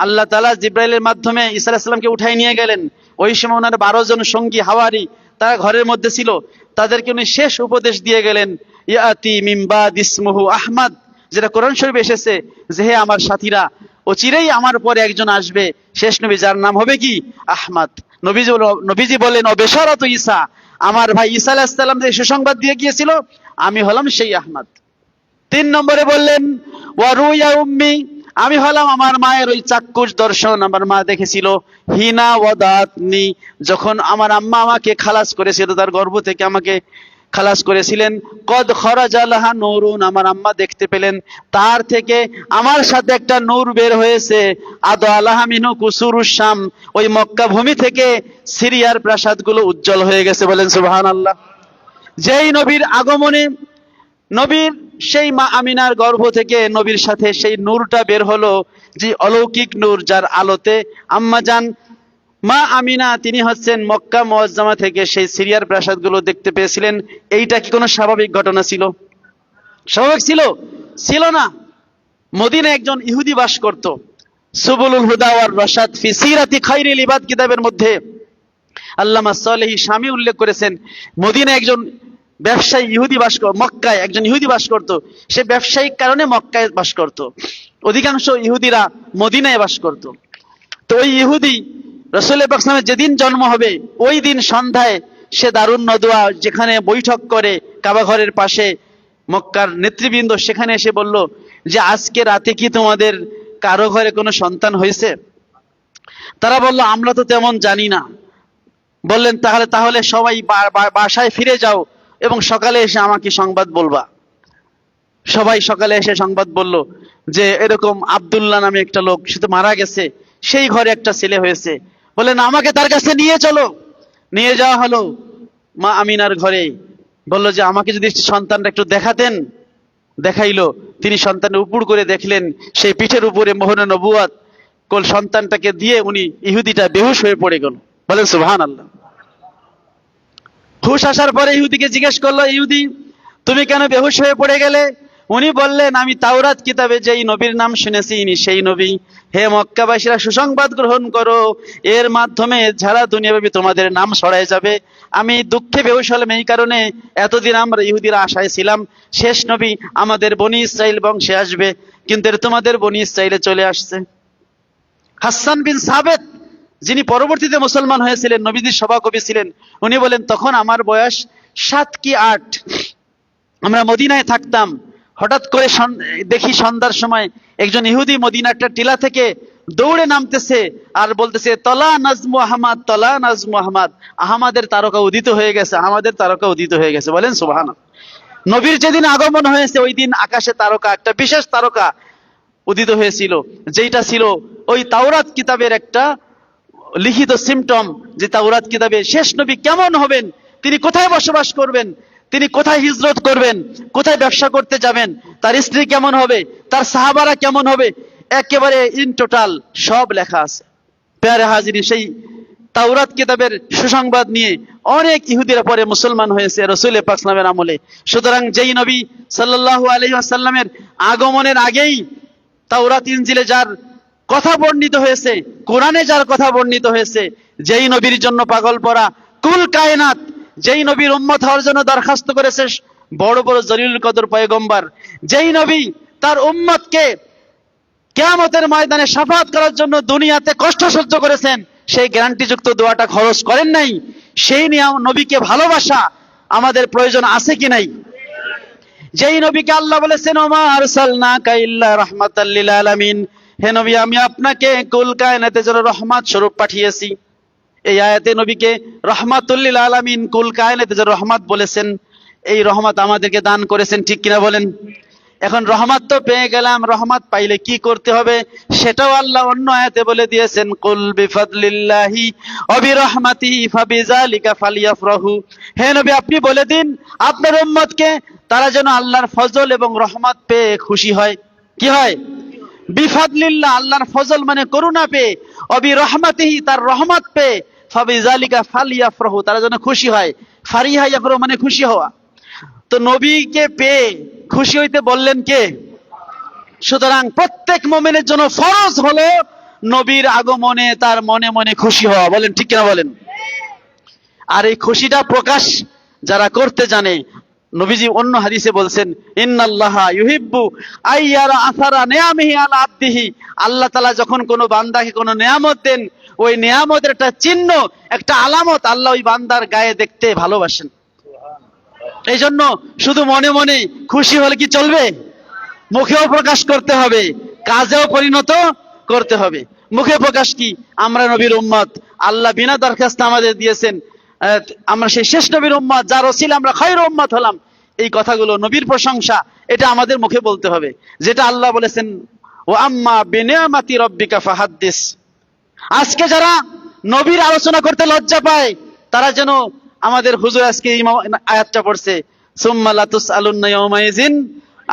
আল্লাহ তাআলা জিবরাইলের মাধ্যমে ঈসা আলাইহিস সালামকে উঠাই নিয়ে গেলেন। ওই সময় ওনার 12 জন সঙ্গী হাওয়ারি তারা ঘরের মধ্যে ছিল, তাদেরকে উনি শেষ উপদেশ দিয়ে গেলেন, ইয়াতি মিন বাদি ইসমুহু আহমদ, যেটা কোরআন শরীফে এসেছে যে হে আমার সাথীরা, অচিরেই আমার পরে একজন আসবে শেষ নবী, যার নাম হবে কি? আহমদ। নবীজি বলেন ও বেশারাতু ঈসা, আমার ভাই ঈসা আলাইহিস সালাম যে সুসংবাদ দিয়ে গিয়েছিল, আমি হলাম সেই আহমদ। 3 নম্বরে বললেন ওয়া রুয়া উম্মি, আমি হলাম আমার মায়ের ওই চাক্ষুষ দর্শন, আমার মা দেখেছিল, হিনা ওয়াদাতনি, যখন আমার আম্মা আমাকে খালাস করেছিল, তার গর্ভ থেকে আমাকে খালাস করেছিলেন, কদ খরাজা লাহা নূরুন, আমার আম্মা দেখতে পেলেন তার থেকে আমার সাথে একটা নূর বের হয়েছে, আদা আলাহা মিনহু কুসুরুশ শাম, ওই মক্কা ভূমি থেকে সিরিয়ার প্রাসাদগুলো উজ্জ্বল হয়ে গেছে, বলেন সুবহানাল্লাহ। যেই নবীর আগমনে নবীর সেই মা আমিনার গর্ভ থেকে নবীর সাথে সেই নূরটা বের হলো, যে অলৌকিক নূর, যার আলোতে আম্মাজান মা আমিনা তিনি হচ্ছেন মক্কা মুআজ্জামা থেকে সেই সিরিয়ার প্রাসাদগুলো দেখতে পেয়েছিলেন। এইটা কি কোনো স্বাভাবিক ঘটনা ছিল? স্বাভাবিক ছিল না। মদিনায় একজন ইহুদি বাস করত। সুবুলুল হুদা ওয়ার রাশাদ ফি সিরাতি খায়রিল ইবাদ কিতাবের মধ্যে আল্লামা সালেহী শামী উল্লেখ করেছেন, মদিনায় একজন ব্যবসায়ী ইহুদি বাস করত, মক্কায় একজন ইহুদি বাস করত, সে ব্যবসায়িক কারণে মক্কায় বাস করত, অধিকাংশ ইহুদিরা মদিনায় বাস করত। তো ওই ইহুদি রাসূল পাক সাল্লাল্লাহু আলাইহি ওয়াসাল্লামের যেদিন জন্ম হবে ওই দিন সন্ধ্যায় সে দারুন নদওয়া যেখানে বৈঠক করে কাবা ঘরের পাশে মক্কার নেতৃবৃন্দ, সেখানে এসে বলল যে আজকে রাতে কি তোমাদের কারো ঘরে কোনো সন্তান হয়েছে? তারা বলল আমরা তো তেমন জানি না। বললেন তাহলে সবাই বাসায় ফিরে যাও এবং সকালে এসে আমাকে সংবাদ বলবা। সবাই সকালে এসে সংবাদ বলল যে এরকম আব্দুল্লাহ নামে একটা লোক, সে তো মারা গেছে, সেই ঘরে একটা ছেলে হয়েছে। বললেন আমাকে তার কাছে নিয়ে চলো। নিয়ে যাওয়া হলো মা আমিনার ঘরে। বলল যে আমাকে যদি সন্তানটা একটু দেখাতেন। দেখাইলো, তিনি সন্তানের উপর করে দেখলেন, সেই পিঠের উপরে মোহরে নবুয়াত, সন্তানটাকে দিয়ে উনি ইহুদিটা বেহুশ হয়ে পড়ে গেল, বলেন সুবহানাল্লাহ। হুশ আসার পরে ইহুদিকে জিজ্ঞেস করলো, ইহুদি তুমি কেন বেহুশ হয়ে পড়ে গেলে? উনি বললেন আমি তাওরাত কিতাবে যেই নবীর নাম শুনেছি ইনি সেই নবী। হে মক্কাবাসীরা সুসংবাদ গ্রহণ করো, এর মাধ্যমে সারা দুনিয়াব্যাপী তোমাদের নাম ছড়ায় যাবে। আমি দুঃখে বেহুশ হলাম এই কারণে, এতদিন আমরা ইহুদিরা আশায় ছিলাম শেষ নবী আমাদের বনি ইসরাইল বংশে আসবে, কিন্তু তোমাদের বনি ইসরাইলে চলে আসছে। হাসান বিন সাবেত, যিনি পরবর্তীতে মুসলমান হয়েছিলেন, নবীজির সভাকবি ছিলেন, উনি বলেন তখন আমার বয়স 7 কি 8। আমরা মদিনায় থাকতাম। হঠাৎ করে দেখি সন্ধ্যার সময় একজন ইহুদি মদিনা একটা টিলা থেকে দৌড়ে নামতেছে আর বলতেছে, তলা নাজমু আহমদ, তলা নাজমু আহমদ, আহমদের তারকা উদিত হয়ে গেছে, আহমদের তারকা উদিত হয়ে গেছে। বলেন সুবহানাল্লাহ। নবীর যেদিন আগমন হয়েছে ওই দিন আকাশে তারকা, একটা বিশেষ তারকা উদিত হয়েছিল, যেটা ছিল ওই তাওরাত কিতাবের একটা লিখিত সিমটম, যে তাওরাত কিতাবে শেষ নবী কেমন হবেন, তিনি কোথায় বসবাস করবেন, তিনি কোথায় হিজরত করবেন, কোথায় ব্যবসা করতে যাবেন, তার স্ত্রী কেমন হবে, তার সাহাবারা কেমন হবে, একেবারে ইন টোটাল সব লেখা আছে। প্যারে হাজিরি, সেই তাওরাত কিতাবের সুসংবাদ নিয়ে অনেক ইহুদিরা পরে মুসলমান হয়েছে রাসূল পাক সাল্লাল্লাহু আলাইহি ওয়াসাল্লামের আমলে। সুতরাং যেই নবী সাল্লাল্লাহু আলাইহি ওয়াসাল্লামের আগমনের আগেই তাওরাত ইনজিলে যার কথা বর্ণিত হয়েছে, কোরআনে যার কথা বর্ণিত হয়েছে, যেই নবীর জন্য পাগল পড়া কুল কায়নাত, যেই নবীর উম্মত হওয়ার জন্য দরখাস্ত করেছে বড় বড় জলিলুল কদর পয়গম্বর, যেই নবী তার উম্মতকে কিয়ামতের ময়দানে শাফাআত করার জন্য দুনিয়াতে কষ্ট সহ্য করেছেন, সেই গ্যারান্টিযুক্ত দোয়াটা খরচ করেন নাই, সেই নবীকে ভালোবাসা আমাদের প্রয়োজন আছে কি নাই? যেই নবীকে আল্লাহ বলেছেন, ওমা আরসালনাকা ইল্লা রাহমাতাল লিল আলামিন, হে নবী আমি আপনাকে কুল কায়নাতের জন্য রহমত স্বরূপ পাঠিয়েছি। এই আয়াতে নবীকে রহমাতুল লিল আলামিন, কুল কায়নাতের জন্য রহমত বলেছেন। এই রহমত আমাদেরকে দান করেছেন, ঠিক কিনা বলেন? এখন রহমত তো পেয়ে গেলাম, রহমত পাইলে কি করতে হবে সেটাও আল্লাহ অন্য আয়াতে বলে দিয়েছেন, কুল বিফাদলিল্লাহি ওয়া বিরহমাতিহি ফাবিযালিকা ফালইফরাহু, হে নবী আপনি বলে দিন আপনার উম্মতকে তারা যেন আল্লাহর ফজল এবং রহমত পেয়ে খুশি হয়। কি হয়? বিফাদলিল্লাহ, আল্লাহর ফজল মানে করুণা পেয়ে, ওয়া বিরহমাতিহি তার রহমত পেয়ে, ফাবিযালিকা ফালইফরাহু তারা যেন খুশি হয়। ফারিহা ইয়াফরাহু মানে খুশি হওয়া। তো নবীকে পেয়ে খুশি হইতে বললেন কে? সুতরাং প্রত্যেক মুমিনের জন্য ফরজ হলো নবীর আগমনে তার মনে মনে খুশি হওয়া। বলেন ঠিক কিনা বলেন? আর এই খুশিটা প্রকাশ যারা করতে জানে, নবীজি অন্য হাদিসে বলছেন, ইন্নাল্লাহা ইউহিব্বু আইয়ারা আসারা নিয়ামিহি আলা আবদিহি, আল্লাহ তাআলা যখন কোনো বান্দাকে কোনো নিয়ামত দেন, ওই নিয়ামতের একটা চিহ্ন, একটা আলামত আল্লাহ ওই বান্দার গায়ে দেখতে ভালোবাসেন। এই জন্য শুধু মনে মনে খুশি হলে কি চলবে? মুখেও প্রকাশ করতে হবে, কাজেও পরিণত করতে হবে। মুখে প্রকাশ কি? আমরা নবীর উম্মত, আল্লাহ বিনা দরখাস্তে আমাদের দিয়েছেন, আমরা সেই শেষ নবীর উম্মত, যার ওসিলা আমরা খায়র উম্মত হলাম। এই কথাগুলো নবীর প্রশংসা, এটা আমাদের মুখে বলতে হবে। যেটা আল্লাহ বলেছেন, ও আম্মা বিনিয়ামাতি রব্বিকা ফাহাদ্দিস। আজকে যারা নবীর আলোচনা করতে লজ্জা পায়, তারা যেন আমাদের হুজুর আজকে আয়াতটা পড়ছে, সুম্মা লাতুসআলুন্না ইয়াওমাইযিন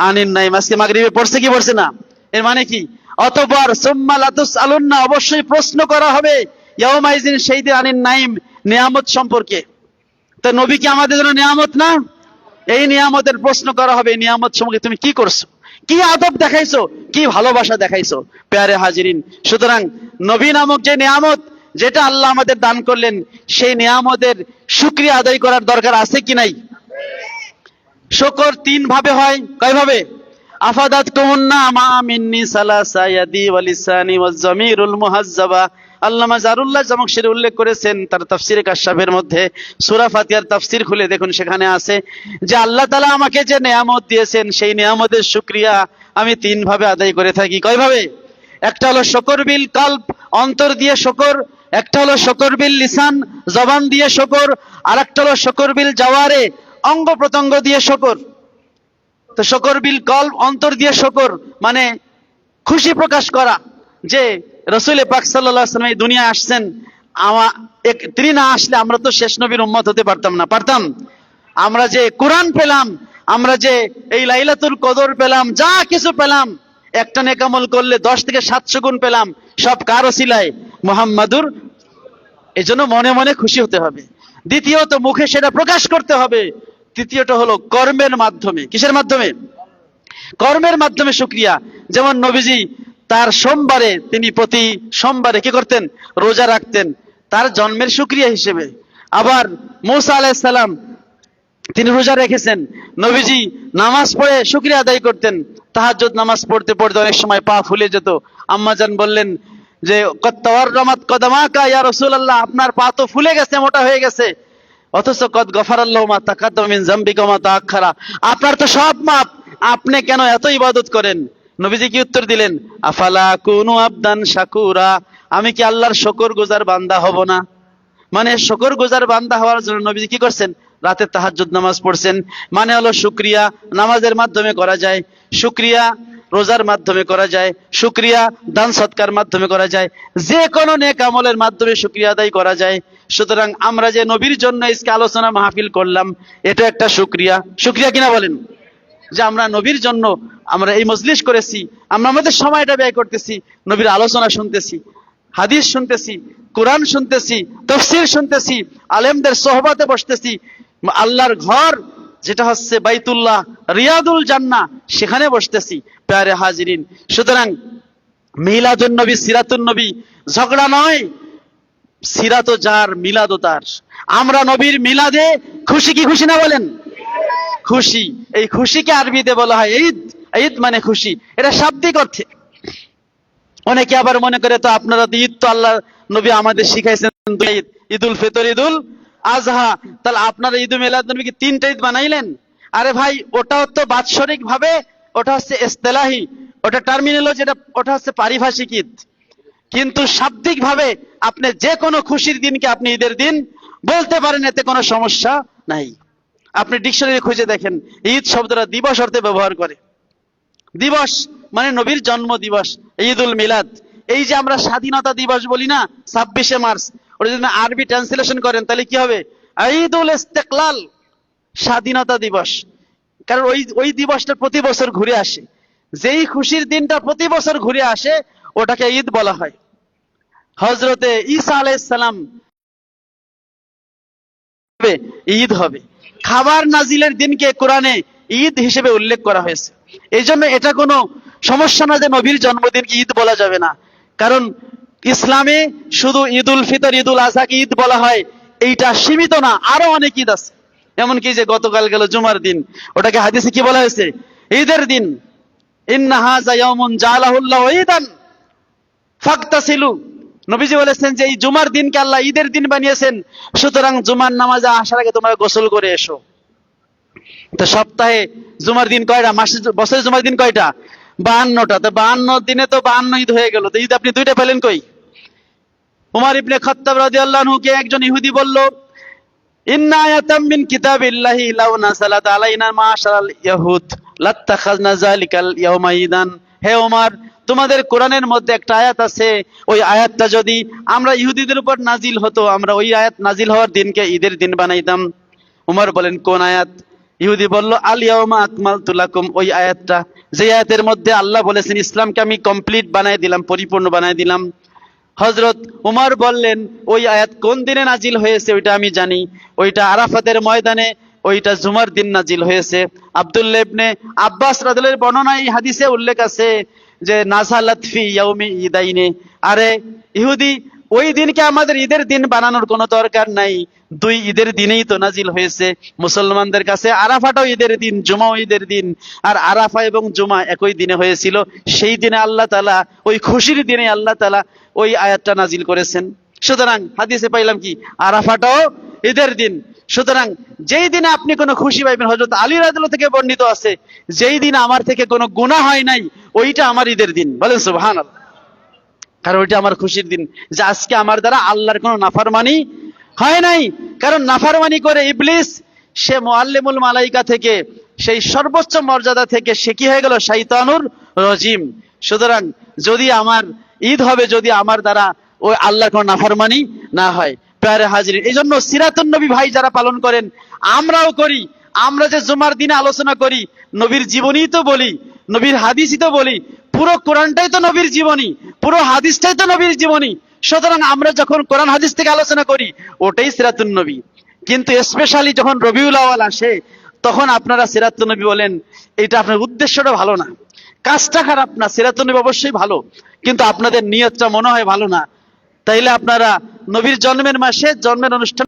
আনিন নাইম, আজকে মাগরিবে পড়ছে কি পড়ছে না? এর মানে কি? অতঃপর সুম্মা লাতুসআলুন্না, অবশ্যই প্রশ্ন করা হবে, ইয়াওমাইযিন সেই দিন, আনিন নাইম নিয়ামত সম্পর্কে। তো নবী কি আমাদের জন্য নিয়ামত না? এই নিয়ামতের প্রশ্ন করা হবে, নিয়ামত সম্পর্কে তুমি কি করছো, কি আদব দেখাইছো, কি ভালোবাসা দেখাইছো। প্যারে হাজিরিন, সুতরাং নবী নামক যে নিয়ামত, যেটা আল্লাহ আমাদের দান করলেন, সেই নিয়ামতের শুকরিয়া আদায় করার দরকার আছে কি নাই? শুকর 3 ভাবে হয়। কয় ভাবে? আফাদাতকুমুন্না মা মিন্নি সালাসা ইয়াদি ওয়া লিসানি ওয়াজ জামিরুল মুহাজ্জাবা। আল্লামা জারুল্লাহ জামাখশরী উল্লেখ করেছেন তার তাফসীরে কাশফের মধ্যে, সূরা ফাতিহার তাফসীর খুলে দেখুন, সেখানে আছে যে আল্লাহ তাআলা আমাকে যে নিয়ামত দিয়েছেন, সেই নিয়ামতের শুকরিয়া আমি 3 ভাবে আদায় করে থাকি। কয় ভাবে? একটা হলো শুকর বিল কলব, অন্তর দিয়ে শুকর, একটা হলো শুকর বিল লিসান, জবান দিয়ে শুকর, আর একটা হলো শুকর বিল জাওয়ারে, অঙ্গ প্রত্যঙ্গ দিয়ে শুকর। তো শুকর বিল কলব, অন্তর দিয়ে শুকর মানে খুশি প্রকাশ করা যে রাসূল পাক সাল্লাল্লাহু আলাইহি ওয়াসাল্লাম এই দুনিয়ায় আসছেন, তিনি না আসলে আমরা তো শেষ নবীর উম্মত হতে পারতাম না। পারতাম? আমরা যে কোরআন পেলাম, আমরা যে এই লাইলাতুল কদর পেলাম, যা কিছু পেলাম, একটা নেক আমল করলে 10 থেকে 700 গুণ পেলাম, সব কার ওসিলায়? মুহাম্মাদুর। এজন্য মনে মনে খুশি হতে হবে। দ্বিতীয়ত মুখে সেটা প্রকাশ করতে হবে। তৃতীয়ত হলো কর্মের মাধ্যমে। কিসের মাধ্যমে? কর্মের মাধ্যমে শুকরিয়া। যেমন নবীজি তার সোমবারে, তিনি প্রতি সোমবারে কি করতেন? রোজা রাখতেন, তার জন্মের শুকরিয়া হিসেবে। আবার মূসা আলাইহিস সালাম তিনি রোজা রেখেছেন, নবীজি নামাজ পড়ে শুকরিয়া আদায় করতেন। তাহাজ্জুদ নামাজ পড়তে পড়তে অনেক সময় পা ফুলে যেত, আম্মাজান বললেন যে কদ তাওয়াররামাত কদামাকা ইয়া রাসূলুল্লাহ, আপনার পা তো ফুলে গেছে, মোটা হয়ে গেছে, অথচ কদ গফারাল্লাহু মা তাকাদ্দামা মিন যামবিকা ওয়া মা তাআখারা, আপনার তো সব মাপ, আপনি কেন এত ইবাদত করেন? নবীজি কি উত্তর দিলেন? আফালা কুনু আবদান শাকুরা, আমি কি আল্লাহর শুকরগুজার বান্দা হব না? মানে শুকরগুজার বান্দা হওয়ার জন্য নবীজি কি করছেন? রাতে তাহাজ্জুদ নামাজ পড়ছেন। মানে হলো শুকরিয়া নামাজের মাধ্যমে করা যায়, শুকরিয়া রোজার মাধ্যমে করা যায়, শুকরিয়া দান সৎকার মাধ্যমে করা যায়, যে কোনো নেক আমলের মাধ্যমে শুকরিয়া আদায় করা যায়। সুতরাং আমরা যে নবীর জন্য আজকে আলোচনা মাহফিল করলাম, এটা একটা শুকরিয়া। শুকরিয়া কিনা বলেন? যে আমরা নবীর জন্য আমরা এই মজলিস করেছি, আমরা আমাদের সময়টা ব্যয় করতেছি, নবীর আলোচনা শুনতেছি, হাদিস শুনতেছি, কোরআন শুনতেছি, তাফসীর শুনতেছি, আলেমদের সোহবতে বসতেছি, আল্লাহর ঘর যেটা হচ্ছে বাইতুল্লাহ, রিয়াদুল জান্নাহ, সেখানে বসতেছি। প্যারে হাজিরিন, সুতরাং মিলাদুন নবী, সিরাতুন নবী ঝগড়া নয়, সিরাত যার মিলাদও তার। আমরা নবীর মিলাদে খুশি কি খুশি না বলেন? খুশি। এই খুশিকে আরবিতে বলা হয় ঈদ। ঈদ মানে খুশি, এটা শাব্দিক অর্থে। অনেকে আবার মনে করে তো আপনারা তো ঈদ তো আল্লাহ নবী আমাদের শিখাইছেন ঈদ, ঈদুল ফিতর, ঈদুল আজহা, তাহলে আপনারা ঈদ মিলাদ নবী কি তিনটা ঈদ বানাইলেন? আরে ভাই, ওটা তো বাৎসরিক ভাবে, ওটা হচ্ছে ইস্তেলাহি, ওটা টার্মিনোলজি, ওটা হচ্ছে পারিভাষিক ঈদ। কিন্তু শাব্দিক ভাবে আপনি যে কোনো খুশির দিনকে আপনি ঈদের দিন বলতে পারেন, এতে কোনো সমস্যা নাই। আপনি ডিকশনারি খুঁজে দেখেন, ঈদ শব্দটা দিবস অর্থে ব্যবহার করে। দিবস মানে নবীর জন্ম দিবস, ঈদুল মিলাদ। এই যে আমরা স্বাধীনতা দিবস বলি না, 26শে মার্চ, ওটা যদি আরবি ট্রান্সলেশন করেন তাহলে কি হবে? ঈদুল ইস্তেকলাল, স্বাধীনতা দিবস। কারণ ওই দিবসটা প্রতি বছর ঘুরে আসে, যেই খুশির দিনটা প্রতি বছর ঘুরে আসে ওটাকে ঈদ বলা হয়। হযরতে ঈসা আলাইহিস সালাম ঈদ হবে। খাবার নাজিলের দিনকে কোরআনে ঈদ হিসেবে উল্লেখ করা হয়েছে। এই জন্য এটা কোনো সমস্যা না যে নবীর জন্মদিনকে ঈদ বলা যাবে না। কারণ ইসলামে শুধু ঈদুল ফিতর, ঈদুল আজহাকে ঈদ বলা হয়, এইটা সীমিত না, আরো অনেক ঈদ আছে। এমনকি যে গতকাল গেল জুমার দিন, ওটাকে হাদিসে কি বলা হয়েছে? ঈদের দিন। ইন্না হাযা ইয়াউমুন জাআলাহুল্লাহু ঈদান ফাগতাসিলু, নবীজি বলেছেন যে এই জুমার দিনকে আল্লাহ ঈদের দিন বানিয়েছেন, সুতরাং জুমার নামাজে আসার আগে তোমরা গোসল করে এসো। তো সপ্তাহে জুমার দিন কয়টা? বছরে জুমার দিন কয়টা? 52টা। তো 52 দিনে তো 52 ঈদ হয়ে গেল। তো ঈদ আপনি দুইটা পেলেন কই? উমর ইবনে খাত্তাব রাদিয়াল্লাহু আনহু কে একজন ইহুদি বলল, ইন্না আয়াতাম মিন কিতাবিল্লাহি লাউ নাযালাত আলাইনা মাশারাল ইয়াহুদ লাত্তাখাযনা যালিকাল ইয়াওমা ঈদান। হে ওমর, তোমাদের কোরআনের মধ্যে একটা আয়াত আছে, ওই আয়াতটা যদি আমরা ইহুদিদের উপর নাজিল হতো, আমরা ওই আয়াত নাজিল হওয়ার দিনকে ঈদের দিন বানাইতাম। উমর বলেন, কোন আয়াত? ইহুদি বলল, আল ইয়াউমা আকমালতু লাকুম, ওই আয়াতটা, যে আয়াতের মধ্যে আল্লাহ বলেছেন ইসলামকে আমি কমপ্লিট বানাই দিলাম, পরিপূর্ণ বানাই দিলাম। হযরত উমর বললেন, ওই আয়াত কোন দিনে নাজিল হয়েছে ওইটা আমি জানি, ওইটা আরাফাতের ময়দানে, ওইটা জুমার দিন নাজিল হয়েছে। আব্দুল্লাহ ইবনে আব্বাস রাদিয়াল্লাহু আনহু বর্ণনায় এই হাদিসে উল্লেখ আছে যে নাযালাত ফি ইয়াউমি ঈদাইনে, আরে ইহুদি, ওই দিনকে আমাদের ঈদের দিন বানানোর কোনো দরকার নাই, দুই ঈদের দিনেই তো নাজিল হয়েছে। মুসলমানদের কাছে আরাফাটাও ঈদের দিন, জুমাও ঈদের দিন, আর আরাফা এবং জুমা একই দিনে হয়েছিল। সেই দিনে আল্লাহ তাআলা, ওই খুশির দিনে আল্লাহ তাআলা ওই আয়াতটা নাজিল করেছেন। সুতরাং হাদিসে পাইলাম কি, আরাফাটাও ঈদের দিন। সুতরাং যেই দিনে আপনি কোনো খুশি পাইবেন, হযরত আলী রাদিয়াল্লাহু থেকে বর্ণিত আছে, যেই দিন আমার থেকে কোনো গুনাহ হয় নাই, ওইটা আমার ঈদের দিন। বলেন সুবহানাল্লাহ। কারণ ওইটা আমার খুশির দিন, যে আজকে আমার দ্বারা আল্লাহর কোনো নাফরমানি হয় নাই। কারণ নাফরমানি করে ইবলিস, সে মুআল্লিমুল মালাইকা থেকে, সেই সর্বোচ্চ মর্যাদা থেকে সে কি হয়ে গেল? শয়তানুর রজিম। সুতরাং যদি আমার ঈদ হবে, যদি আমার দ্বারা ওই আল্লাহর কোনো নাফরমানি না হয়। প্যারে হাজির, এই জন্য সিরাতুন নবী ভাই যারা পালন করেন, আমরাও করি। আমরা যে জুমার দিনে আলোচনা করি, নবীর জীবনী তো বলি, নবীর হাদিসই তো বলি, পুরো কোরআনটাই তো নবীর জীবনী, পুরো হাদিসটাই তো নবীর জীবনী। সুতরাং আমরা যখন কোরআন হাদিস থেকে আলোচনা করি, ওটাই সিরাতুন নবী। কিন্তু স্পেশালি যখন রবিউল আউয়াল আসে, তখন আপনারা সিরাতুন নবী বলেন, এটা আপনার উদ্দেশ্যটা ভালো না, কাজটা খারাপ না, সিরাতুন নবী অবশ্যই ভালো, কিন্তু আপনাদের নিয়তটা মনে হয় ভালো না। তাইলে আপনারা নবীর জন্মের মাসে জন্মের অনুষ্ঠান